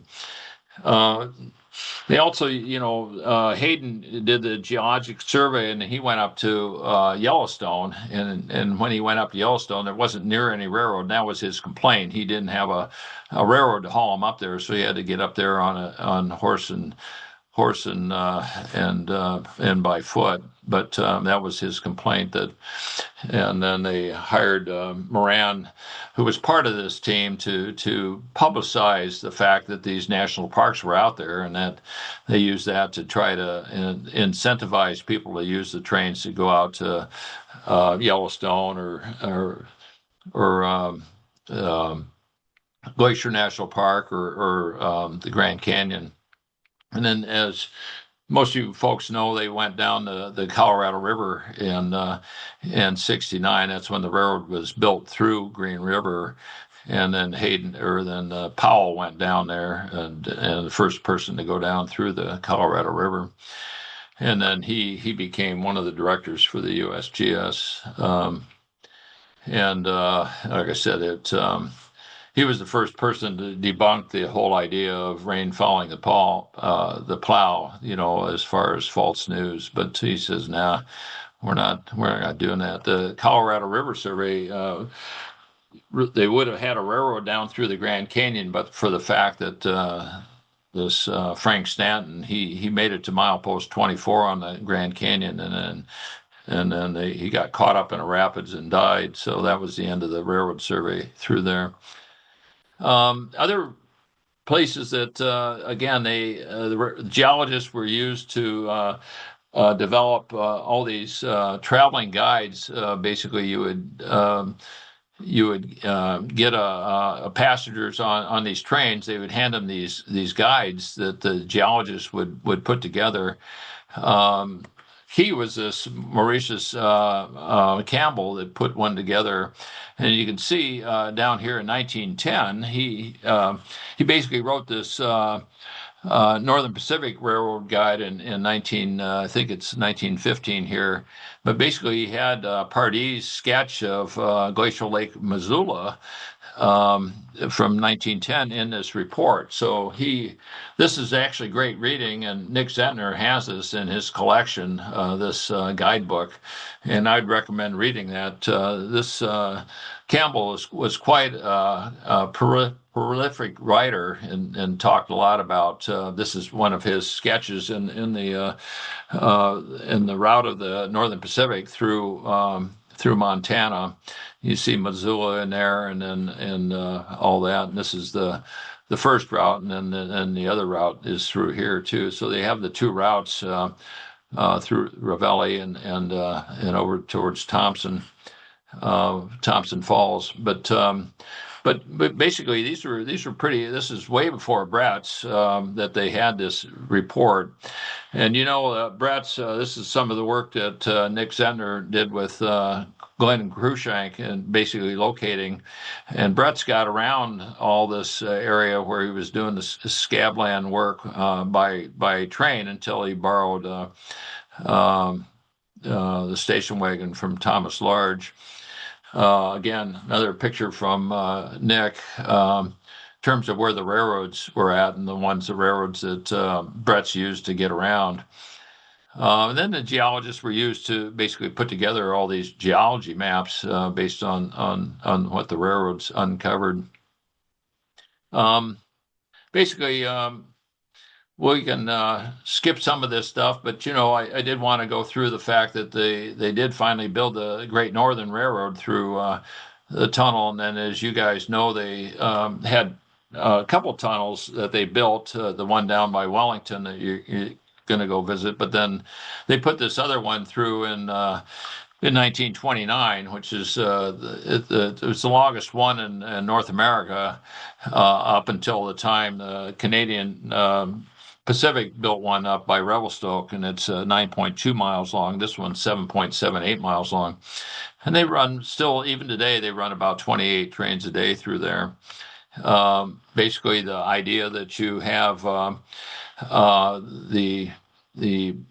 They also, Hayden did the geologic survey, and he went up to Yellowstone. And when he went up to Yellowstone, there wasn't near any railroad. And that was his complaint. He didn't have a railroad to haul him up there, so he had to get up there on horse and by foot. But that was his complaint. And then they hired Moran, who was part of this team, to publicize the fact that these national parks were out there, and that they used that to try to incentivize people to use the trains to go out to Yellowstone or Glacier National Park or the Grand Canyon. And then, as most of you folks know, they went down the Colorado River in '69. That's when the railroad was built through Green River. And then Powell went down there, and the first person to go down through the Colorado River. And then he became one of the directors for the USGS. And like I said, he was the first person to debunk the whole idea of rain following the plow, as far as false news. But he says, nah, we're not doing that. The Colorado River Survey, they would have had a railroad down through the Grand Canyon, but for the fact that this Frank Stanton, he made it to milepost 24 on the Grand Canyon, and then he got caught up in a rapids and died. So that was the end of the railroad survey through there. Other places that, again, the geologists were used to develop all these traveling guides. Basically, you would get a passengers on these trains. They would hand them these guides that the geologists would put together. Um, he was this Mauritius Campbell that put one together, and you can see down here in 1910, he basically wrote this Northern Pacific Railroad Guide in 19 I think it's 1915 here, but basically he had Pardee's sketch of Glacial Lake Missoula from 1910 in this report. So this is actually great reading, and Nick Zentner has this in his collection, this guidebook, and I'd recommend reading that. This Campbell was quite a prolific writer and talked a lot about. This is one of his sketches in the route of the Northern Pacific through Montana. You see Missoula in there, and all that. And this is the first route, and then the other route is through here too. So they have the two routes through Ravelli and over towards Thompson Falls. But basically these were pretty. This is way before Brett's that they had this report, and Brett's. This is some of the work that Nick Zentner did with Glenn and Cruikshank, and basically locating. And Brett's got around all this area where he was doing this scabland work by train until he borrowed the station wagon from Thomas Large. Again, another picture from Nick, in terms of where the railroads were at and the railroads that Brett's used to get around. And then the geologists were used to basically put together all these geology maps based on what the railroads uncovered. Basically, we can skip some of this stuff, but I did want to go through the fact that they did finally build the Great Northern Railroad through the tunnel, and then, as you guys know, they had a couple tunnels that they built. The one down by Wellington that you're going to go visit, but then they put this other one through in 1929, which is it was the longest one in North America up until the time the Canadian Pacific built one up by Revelstoke, and it's 9.2 miles long. This one's 7.78 miles long. And they still, even today, they run about 28 trains a day through there. Basically, the idea that you have the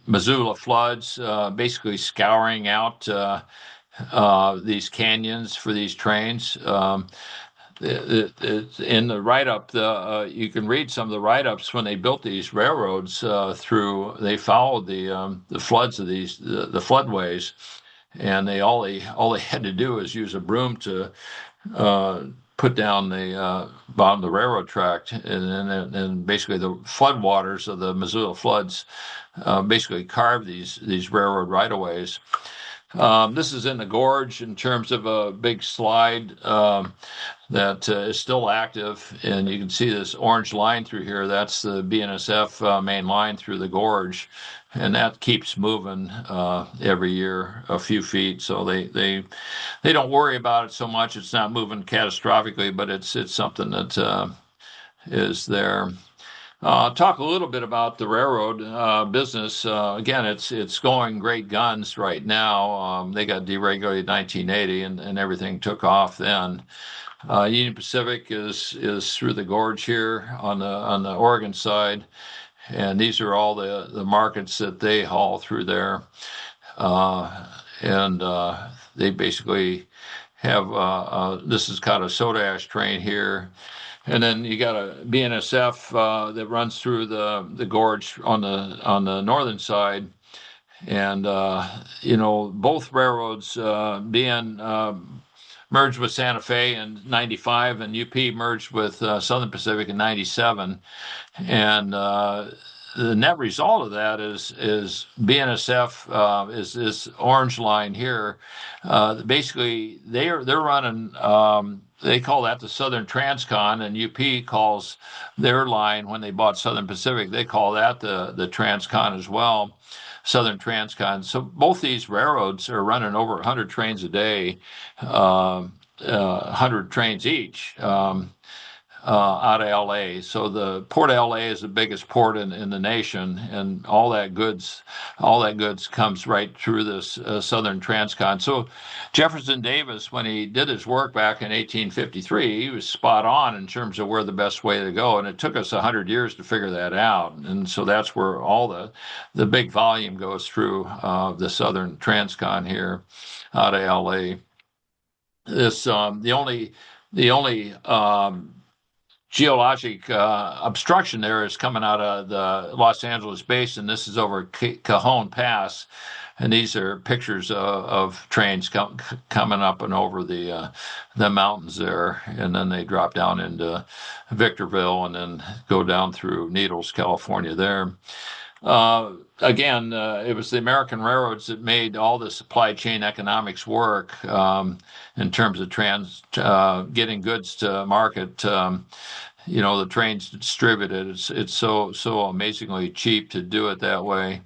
Missoula floods basically scouring out these canyons for these trains. In the write-up, you can read some of the write-ups when they built these railroads through. They followed the floods of the floodways, and all they had to do is use a broom to put down the bottom of the railroad track, and basically the floodwaters of the Missoula floods basically carved these railroad right-of-ways. This is in the gorge in terms of a big slide that is still active, and you can see this orange line through here. That's the BNSF main line through the gorge, and that keeps moving every year a few feet. So they don't worry about it so much. It's not moving catastrophically, but it's something that is there. Talk a little bit about the railroad business. Again, it's going great guns right now. They got deregulated in 1980, and everything took off then. Union Pacific is through the gorge here on the Oregon side, and these are all the markets that they haul through there, and they basically have this is called a soda ash train here, and then you got a BNSF that runs through the gorge on the northern side, and both railroads being merged with Santa Fe in '95, and UP merged with Southern Pacific in '97, and the net result of that is BNSF is this orange line here. Basically, they're running. They call that the Southern Transcon, and UP calls their line when they bought Southern Pacific. They call that the Transcon as well, Southern Transcon. So both these railroads are running over 100 trains a day, 100 trains each. Out of LA. So the port of LA is the biggest port in the nation, and all that goods comes right through this Southern Transcon. So Jefferson Davis, when he did his work back in 1853, he was spot on in terms of where the best way to go, and it took us 100 years to figure that out. And so that's where all the big volume goes through the Southern Transcon here out of LA. This the only geologic obstruction there is coming out of the Los Angeles basin. This is over Cajon Pass, and these are pictures of trains coming up and over the mountains there, and then they drop down into Victorville and then go down through Needles, California there. Again, it was the American railroads that made all the supply chain economics work in terms of getting goods to market. The trains distributed. It's so amazingly cheap to do it that way.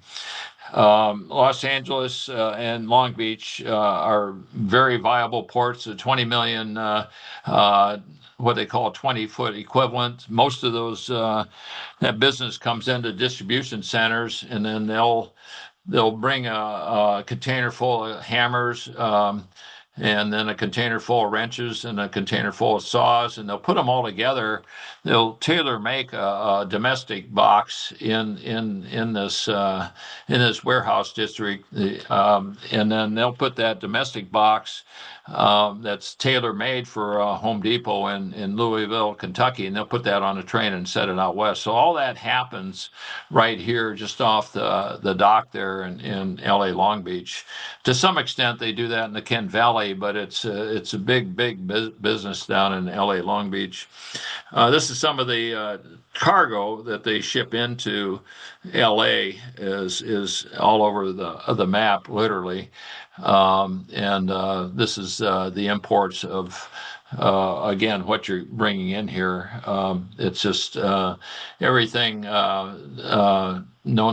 Los Angeles and Long Beach are very viable ports. The 20 million, what they call 20-foot equivalent. Most of those that business comes into distribution centers, and then they'll bring a container full of hammers. And then a container full of wrenches and a container full of saws, and they'll put them all together. They'll tailor make a domestic box in this warehouse district, and then they'll put that domestic box that's tailor made for Home Depot in Louisville, Kentucky, and they'll put that on a train and set it out west. So all that happens right here, just off the dock there in L.A. Long Beach. To some extent, they do that in the Kent Valley, but it's a big business down in L.A. Long Beach. This is some of the cargo that they ship into L.A. is all over the map, literally. And this is the imports of again what you're bringing in here. It's just everything known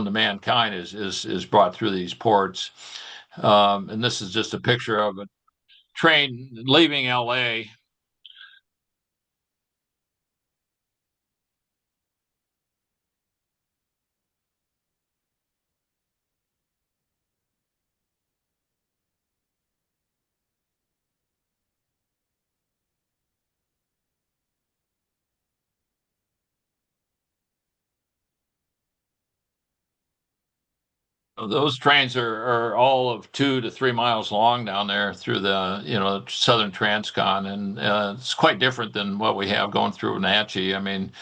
to mankind is brought through these ports. And this is just a picture of a train leaving LA. Those trains are all of 2 to 3 miles long down there through the Southern Transcon, and it's quite different than what we have going through Wenatchee. I mean,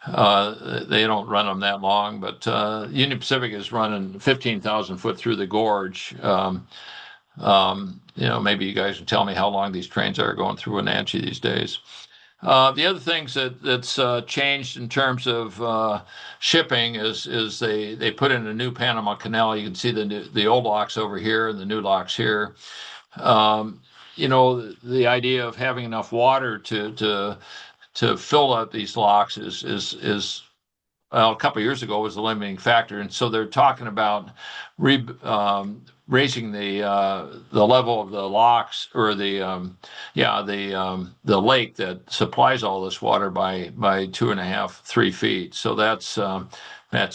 they don't run them that long, but Union Pacific is running 15,000 foot through the gorge. Maybe you guys can tell me how long these trains are going through Wenatchee these days. The other things that's changed in terms of shipping is they put in a new Panama Canal. You can see the old locks over here and the new locks here. The idea of having enough water to fill up these locks is well, a couple of years ago was the limiting factor, and so they're talking about raising the level of the locks or the lake that supplies all this water by 2.5-3 feet. So that's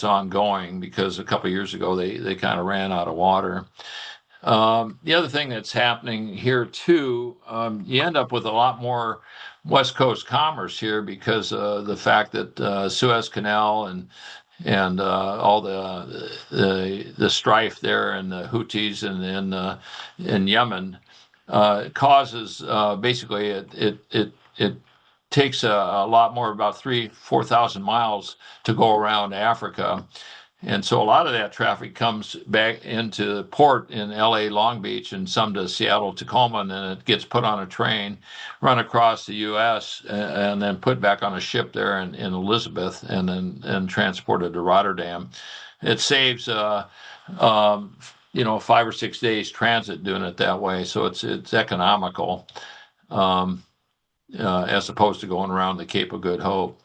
ongoing because a couple of years ago they kind of ran out of water. The other thing that's happening here too, you end up with a lot more West Coast commerce here because the fact that Suez Canal and all the strife there and the Houthis in Yemen causes basically it takes a lot more, about 4,000 miles to go around Africa. And so a lot of that traffic comes back into port in LA Long Beach and some to Seattle Tacoma, and then it gets put on a train, run across the US, and then put back on a ship there in Elizabeth, and then transported to Rotterdam. It saves um, 5 or 6 days transit doing it that way, so it's economical, um, as opposed to going around the Cape of Good Hope.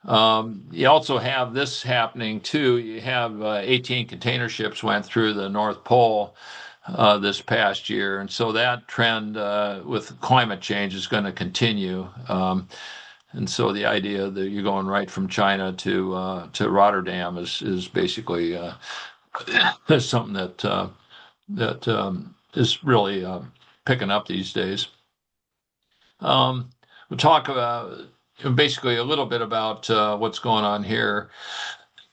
You also have this happening too. You have 18 container ships went through the North Pole this past year, and so that trend with climate change is going to continue. And so the idea that you're going right from China to Rotterdam is basically is something that is really picking up these days. We'll talk about basically a little bit about what's going on here.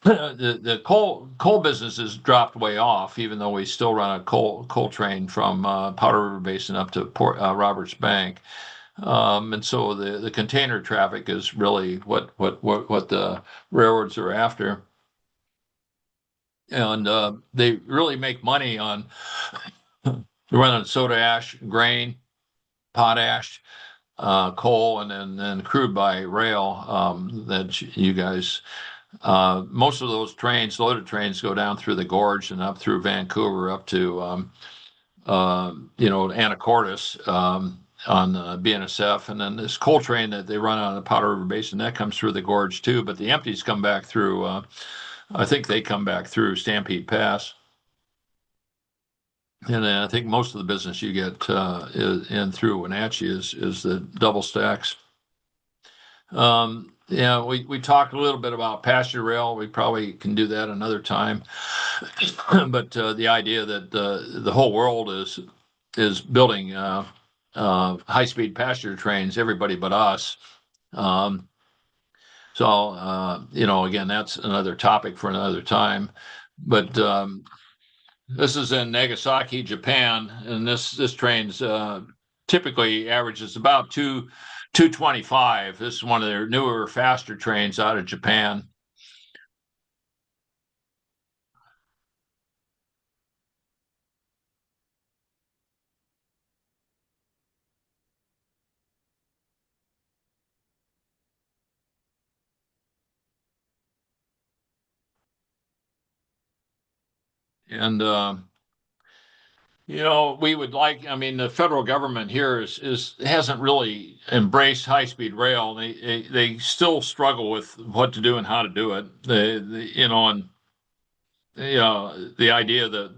The coal business has dropped way off, even though we still run a coal train from Powder River Basin up to Roberts Bank. And so the container traffic is really what the railroads are after, and they really make money on running soda ash, grain, potash, coal, and then crude by rail. That you guys, most of those trains, loaded trains, go down through the gorge and up through Vancouver up to Anacortes, on BNSF, and then this coal train that they run on the Powder River Basin that comes through the gorge too. But the empties come back through. I think they come back through Stampede Pass. And then I think most of the business you get in through Wenatchee is the double stacks. We talked a little bit about passenger rail. We probably can do that another time. But the idea that the whole world is building high-speed passenger trains, everybody but us. Again, that's another topic for another time. But this is in Nagasaki, Japan, and this train's typically averages about 225. This is one of their newer, faster trains out of Japan. And we would like. I mean, the federal government here is hasn't really embraced high-speed rail. They still struggle with what to do and how to do it. And the idea that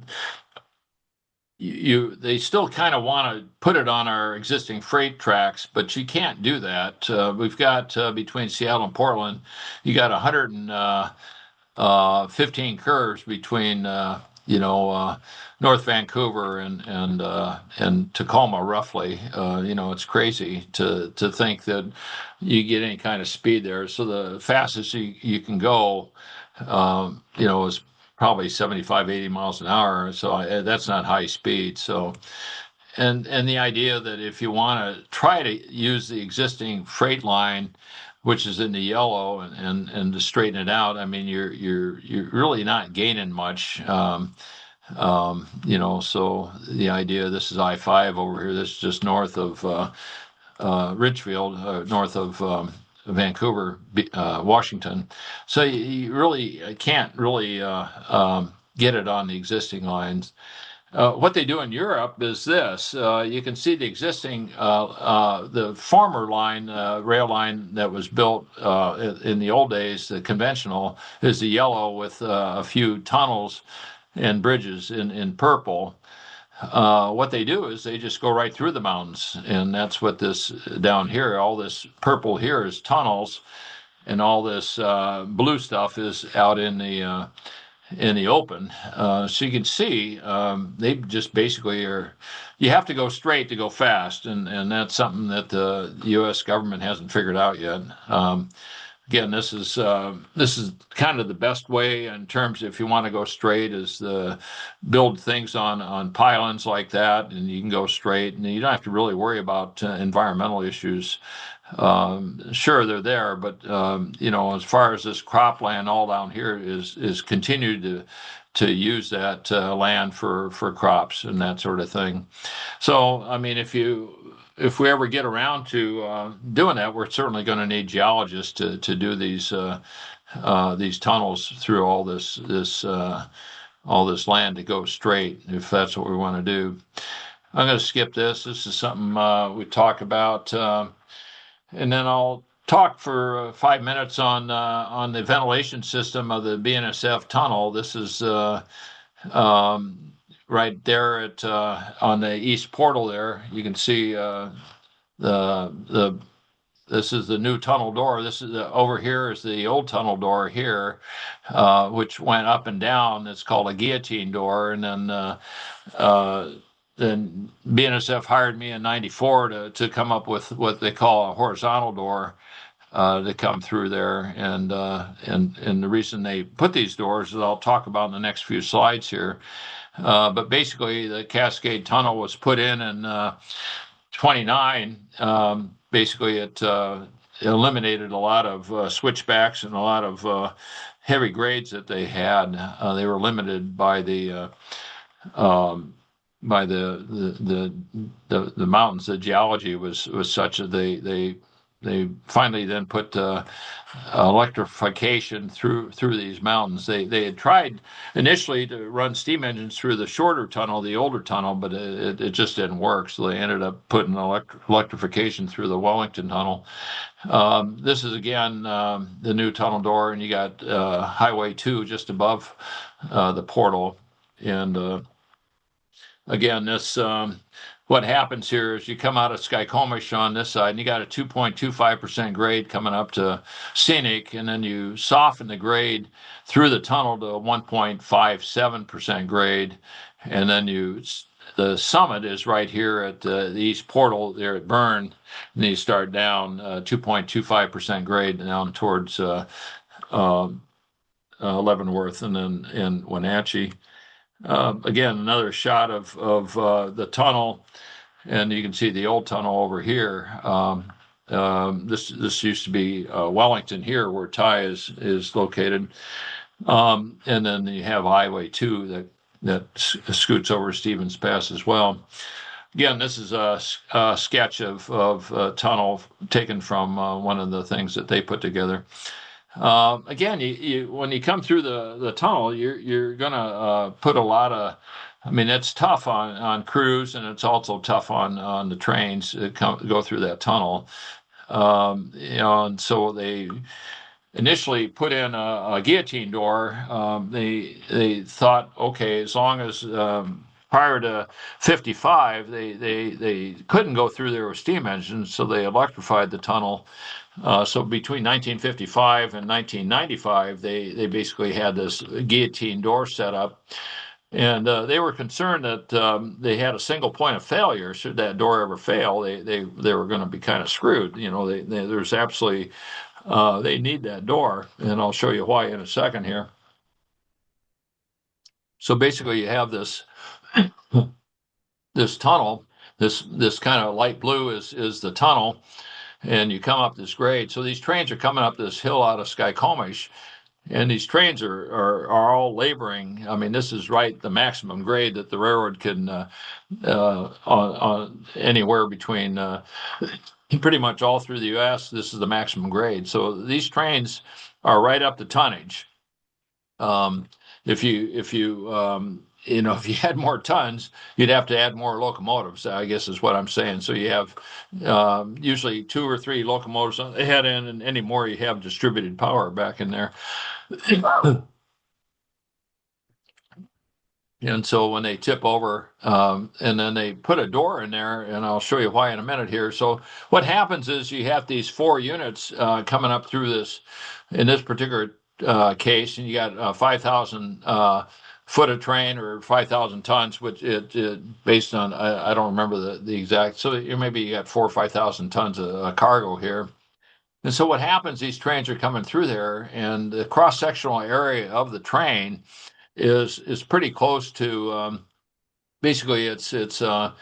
they still kind of want to put it on our existing freight tracks, but you can't do that. We've got between Seattle and Portland, you got 115 curves between North Vancouver and Tacoma, roughly. It's crazy to think that you get any kind of speed there. So the fastest you can go, is probably 75, 80 miles an hour. So that's not high speed. So, and the idea that if you want to try to use the existing freight line, which is in the yellow, and to straighten it out, I mean, you're really not gaining much. So the idea, this is I-5 over here. This is just north of Ridgefield, north of Vancouver, Washington. So you really can't really get it on the existing lines. What they do in Europe is this. You can see the existing, the former line, rail line that was built in the old days, the conventional, is the yellow with a few tunnels and bridges in purple. What they do is they just go right through the mountains, and that's what this down here, all this purple here is tunnels, and all this blue stuff is out in the open. So you can see they just basically are. You have to go straight to go fast, and that's something that the U.S. government hasn't figured out yet. again, this is kind of the best way in terms if you want to go straight is the build things on pylons like that, and you can go straight, and you don't have to really worry about environmental issues. Sure, they're there, but as far as this cropland all down here is continued to use that land for crops and that sort of thing. So, I mean, if we ever get around to doing that, we're certainly going to need geologists to do these tunnels through all this land to go straight, if that's what we want to do. I'm going to skip this. This is something we talk about, and then I'll talk for 5 minutes on the ventilation system of the BNSF tunnel. This is right there at on the east portal there. You can see the this is the new tunnel door. This is over here is the old tunnel door here, which went up and down. It's called a guillotine door, and then BNSF hired me in '94 to come up with what they call a horizontal door to come through there, and the reason they put these doors is I'll talk about in the next few slides here. But basically, the Cascade Tunnel was put in 29. Basically, it eliminated a lot of switchbacks and a lot of heavy grades that they had. They were limited by the mountains. The geology was such that they finally then put electrification through these mountains. They had tried initially to run steam engines through the shorter tunnel, the older tunnel, but it just didn't work. So they ended up putting electrification through the Wellington Tunnel. This is again the new tunnel door, and you got Highway 2 just above the portal. And again, this what happens here is you come out of Skykomish on this side, and you got a 2.25% grade coming up to Scenic, and then you soften the grade through the tunnel to a 1.57% grade, and then the summit is right here at the east portal there at Bern, and you start down 2.25% grade down towards Leavenworth and then in Wenatchee. Again, another shot of the tunnel, and you can see the old tunnel over here. This used to be Wellington here, where Ty is located, and then you have Highway 2 that scoots over Stevens Pass as well. Again, this is a sketch of a tunnel taken from one of the things that they put together. Again, when you come through the tunnel, you're gonna put a lot of. I mean, it's tough on crews, and it's also tough on the trains that go through that tunnel. And so they initially put in a guillotine door. They thought, okay, as long as prior to 55, they couldn't go through there with steam engines, so they electrified the tunnel. So between 1955 and 1995, they basically had this guillotine door set up, and they were concerned that they had a single point of failure. Should that door ever fail, they were going to be kind of screwed. There's absolutely they need that door, and I'll show you why in a second here. So basically, you have this tunnel. This kind of light blue is the tunnel, and you come up this grade. So these trains are coming up this hill out of Skykomish, and these trains are all laboring. I mean, this is right the maximum grade that the railroad can on anywhere between pretty much all through the U.S. This is the maximum grade. So these trains are right up the tonnage. If you had more tons, you'd have to add more locomotives, I guess is what I'm saying. So you have usually 2 or 3 locomotives ahead in, and any more you have distributed power back in there. And so when they tip over, and then they put a door in there, and I'll show you why in a minute here. So what happens is you have these 4 units coming up through this, in this particular case, and you got 5,000 foot of train or 5,000 tons, which it based on I don't remember the exact. So maybe you got 4,000 or 5,000 tons of cargo here, And so what happens, these trains are coming through there, and the cross-sectional area of the train is pretty close to basically it's about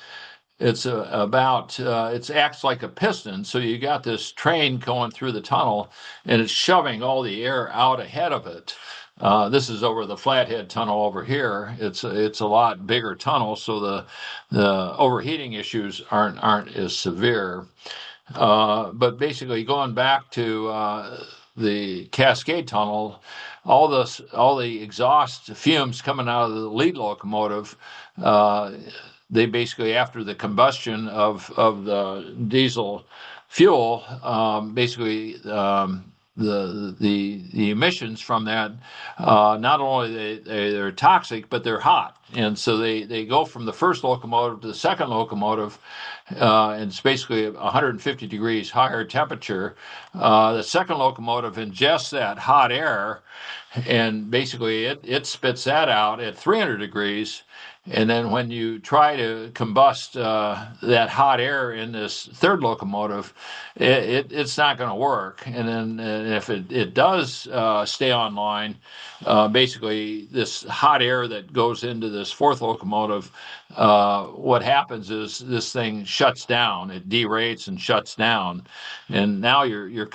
it acts like a piston. So you got this train going through the tunnel, and it's shoving all the air out ahead of it. This is over the Flathead Tunnel over here. It's a lot bigger tunnel, so the overheating issues aren't as severe. But basically, going back to the Cascade Tunnel, all the exhaust fumes coming out of the lead locomotive, uh, they basically, after the combustion of the diesel fuel, basically the emissions from that, not only they're toxic, but they're hot. And so they go from the first locomotive to the second locomotive, and it's basically 150 degrees higher temperature. The second locomotive ingests that hot air, and basically it spits that out at 300 degrees. And then when you try to combust that hot air in this third locomotive, it's not going to work. And then if it does stay online, basically this hot air that goes into this fourth locomotive, what happens is this thing shuts down. It derates and shuts down, and now you're you're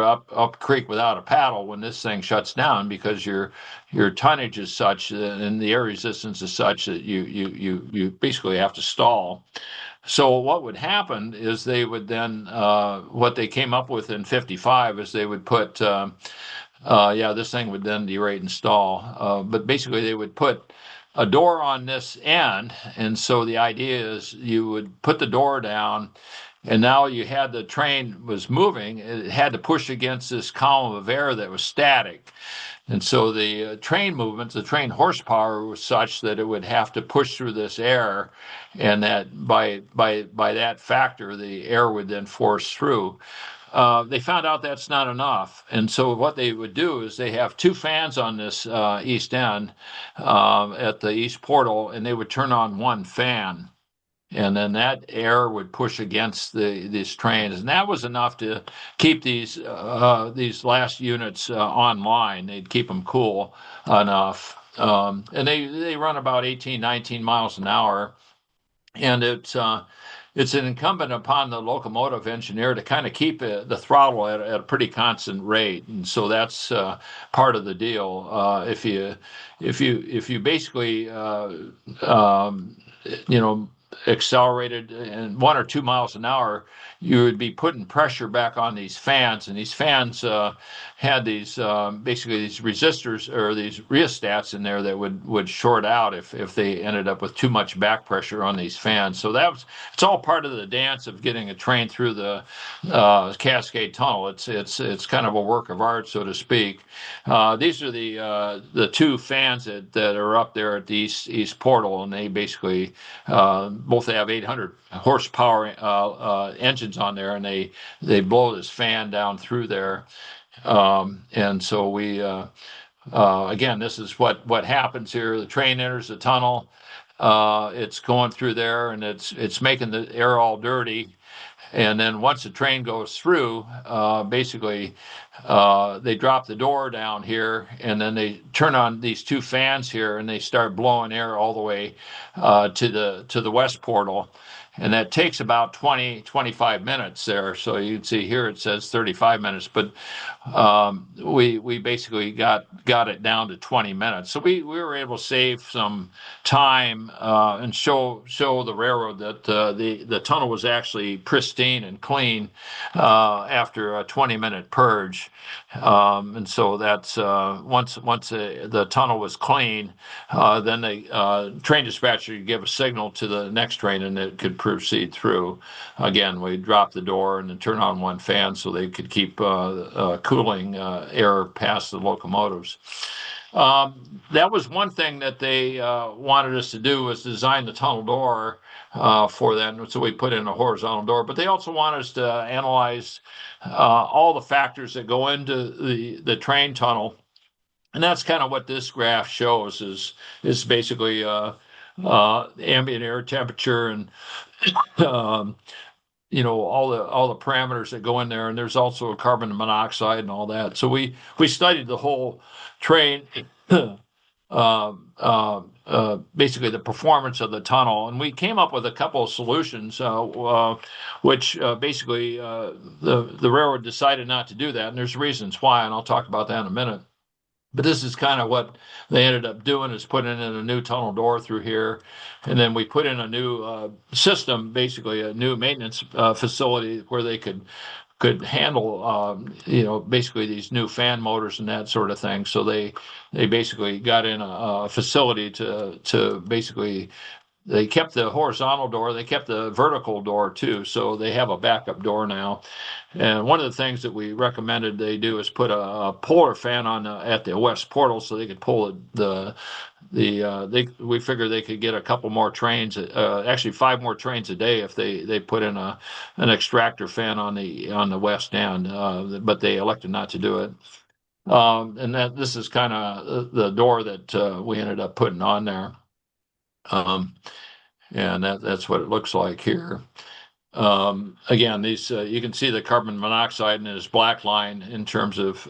up creek without a paddle when this thing shuts down, because your tonnage is such and the air resistance is such that you basically have to stall. So what would happen is they would then what they came up with in '55 is they would put yeah, this thing would then derate and stall. But basically, they would put a door on this end, and so the idea is you would put the door down, and now you had the train was moving. It had to push against this column of air that was static. And so the train movements, the train horsepower was such that it would have to push through this air, and that by that factor, the air would then force through. They found out that's not enough, and so what they would do is they have two fans on this east end at the east portal, and they would turn on one fan, and then that air would push against these trains, and that was enough to keep these last units online. They'd keep them cool enough, and they run about 18, 19 miles an hour, and it's an incumbent upon the locomotive engineer to kind of keep the throttle at a pretty constant rate, and so that's part of the deal. If you basically you know accelerated in 1 or 2 miles an hour, you would be putting pressure back on these fans, and these fans had these basically these resistors or these rheostats in there that would short out if they ended up with too much back pressure on these fans. So it's all part of the dance of getting a train through the Cascade Tunnel. It's kind of a work of art, so to speak. These are the two fans that are up there at the east portal, and they basically both have 800 horsepower engines on there, and they blow this fan down through there. And so we again, this is what happens here. The train enters the tunnel. It's going through there, and it's making the air all dirty. And then once the train goes through, basically, they drop the door down here, and then they turn on these two fans here, and they start blowing air all the way to the west portal. And that takes about 25 minutes there. So you can see here it says 35 minutes, but we basically got it down to 20 minutes. So we were able to save some time and show the railroad that the tunnel was actually pristine and clean after a 20-minute purge. And so that's once the tunnel was clean, then the train dispatcher could give a signal to the next train, and it could proceed through. Again, we drop the door and then turn on one fan so they could keep cooling air past the locomotives. That was one thing that they wanted us to do, was design the tunnel door for that. So we put in a horizontal door, but they also wanted us to analyze all the factors that go into the train tunnel. And that's kind of what this graph shows is basically ambient air temperature and um, all the parameters that go in there, and there's also carbon monoxide and all that. So we studied the whole train, basically the performance of the tunnel, and we came up with a couple of solutions, which basically the railroad decided not to do that, and there's reasons why, and I'll talk about that in a minute. But this is kind of what they ended up doing, is putting in a new tunnel door through here. And then we put in a new system, basically a new maintenance facility where they could handle, basically these new fan motors and that sort of thing. So they basically got in a facility to basically, they kept the horizontal door, they kept the vertical door too. So they have a backup door now. And one of the things that we recommended they do is put a polar fan on at the west portal, so they could pull we figured they could get a couple more trains, actually 5 more trains a day if they put in an extractor fan on the west end, but they elected not to do it. And that this is kind of the door that we ended up putting on there. Um, and that's what it looks like here. Again, these you can see the carbon monoxide in this black line in terms of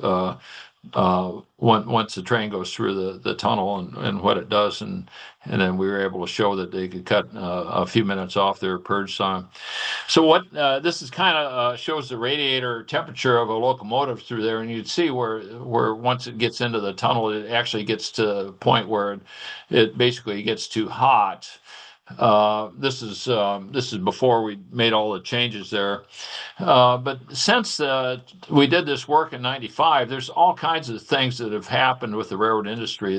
once the train goes through the tunnel and what it does, and then we were able to show that they could cut a few minutes off their purge time. So what this is kind of shows the radiator temperature of a locomotive through there, and you'd see where once it gets into the tunnel, it actually gets to the point where it basically gets too hot. This is before we made all the changes there. But since we did this work in '95, there's all kinds of things that have happened with the railroad industry.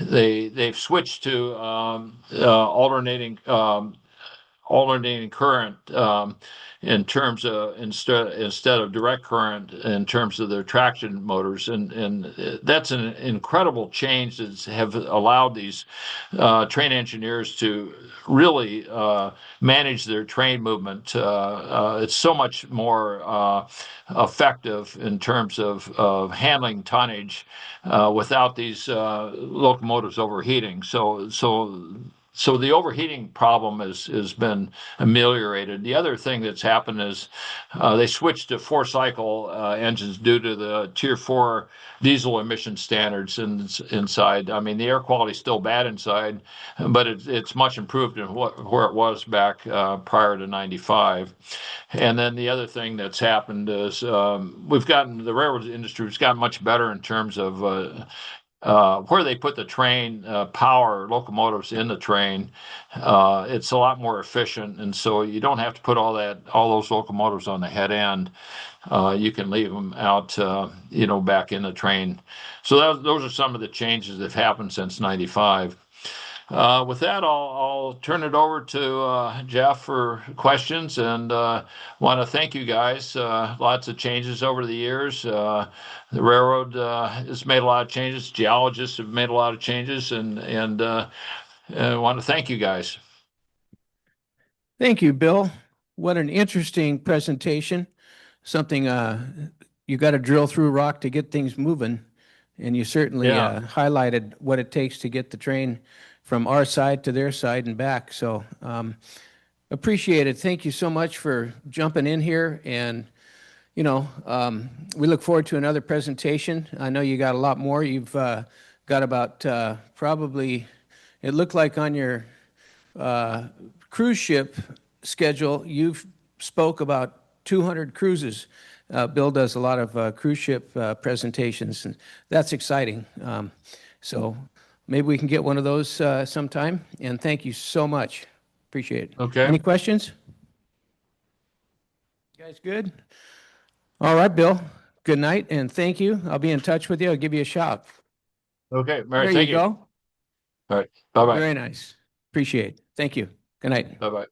They've switched to alternating current, in terms of instead of direct current in terms of their traction motors, and that's an incredible change that have allowed these train engineers to really manage their train movement. It's so much more effective in terms of handling tonnage without these locomotives overheating. So the overheating problem has been ameliorated. The other thing that's happened is they switched to 4-cycle engines due to the Tier 4 diesel emission standards inside. I mean, the air quality is still bad inside, but it's much improved in where it was back prior to '95. And then the other thing that's happened is the railroad industry has gotten much better in terms of where they put the train power locomotives in the train. It's a lot more efficient, and so you don't have to put all those locomotives on the head end. You can leave them out, back in the train. So those are some of the changes that have happened since '95. With that, I'll turn it over to Jeff for questions, and want to thank you guys. Lots of changes over the years. The railroad has made a lot of changes. Geologists have made a lot of changes, and I want to thank you guys. Thank you, Bill. What an interesting presentation. Something you got to drill through rock to get things moving, and you certainly highlighted what it takes to get the train from our side to their side and back. So appreciate it. Thank you so much for jumping in here, and we look forward to another presentation. I know you got a lot more. You've got about probably, it looked like on your cruise ship schedule, you've spoke about 200 cruises. Bill does a lot of cruise ship presentations, and that's exciting. So maybe we can get one of those sometime, and thank you so much. Appreciate it. Okay. Any questions? You guys good? All right, Bill. Good night, and thank you. I'll be in touch with you. I'll give you a shout. Okay, Mary, There thank you you. go. All right, bye-bye. Very nice. Appreciate it. Thank you. Good night. Bye-bye.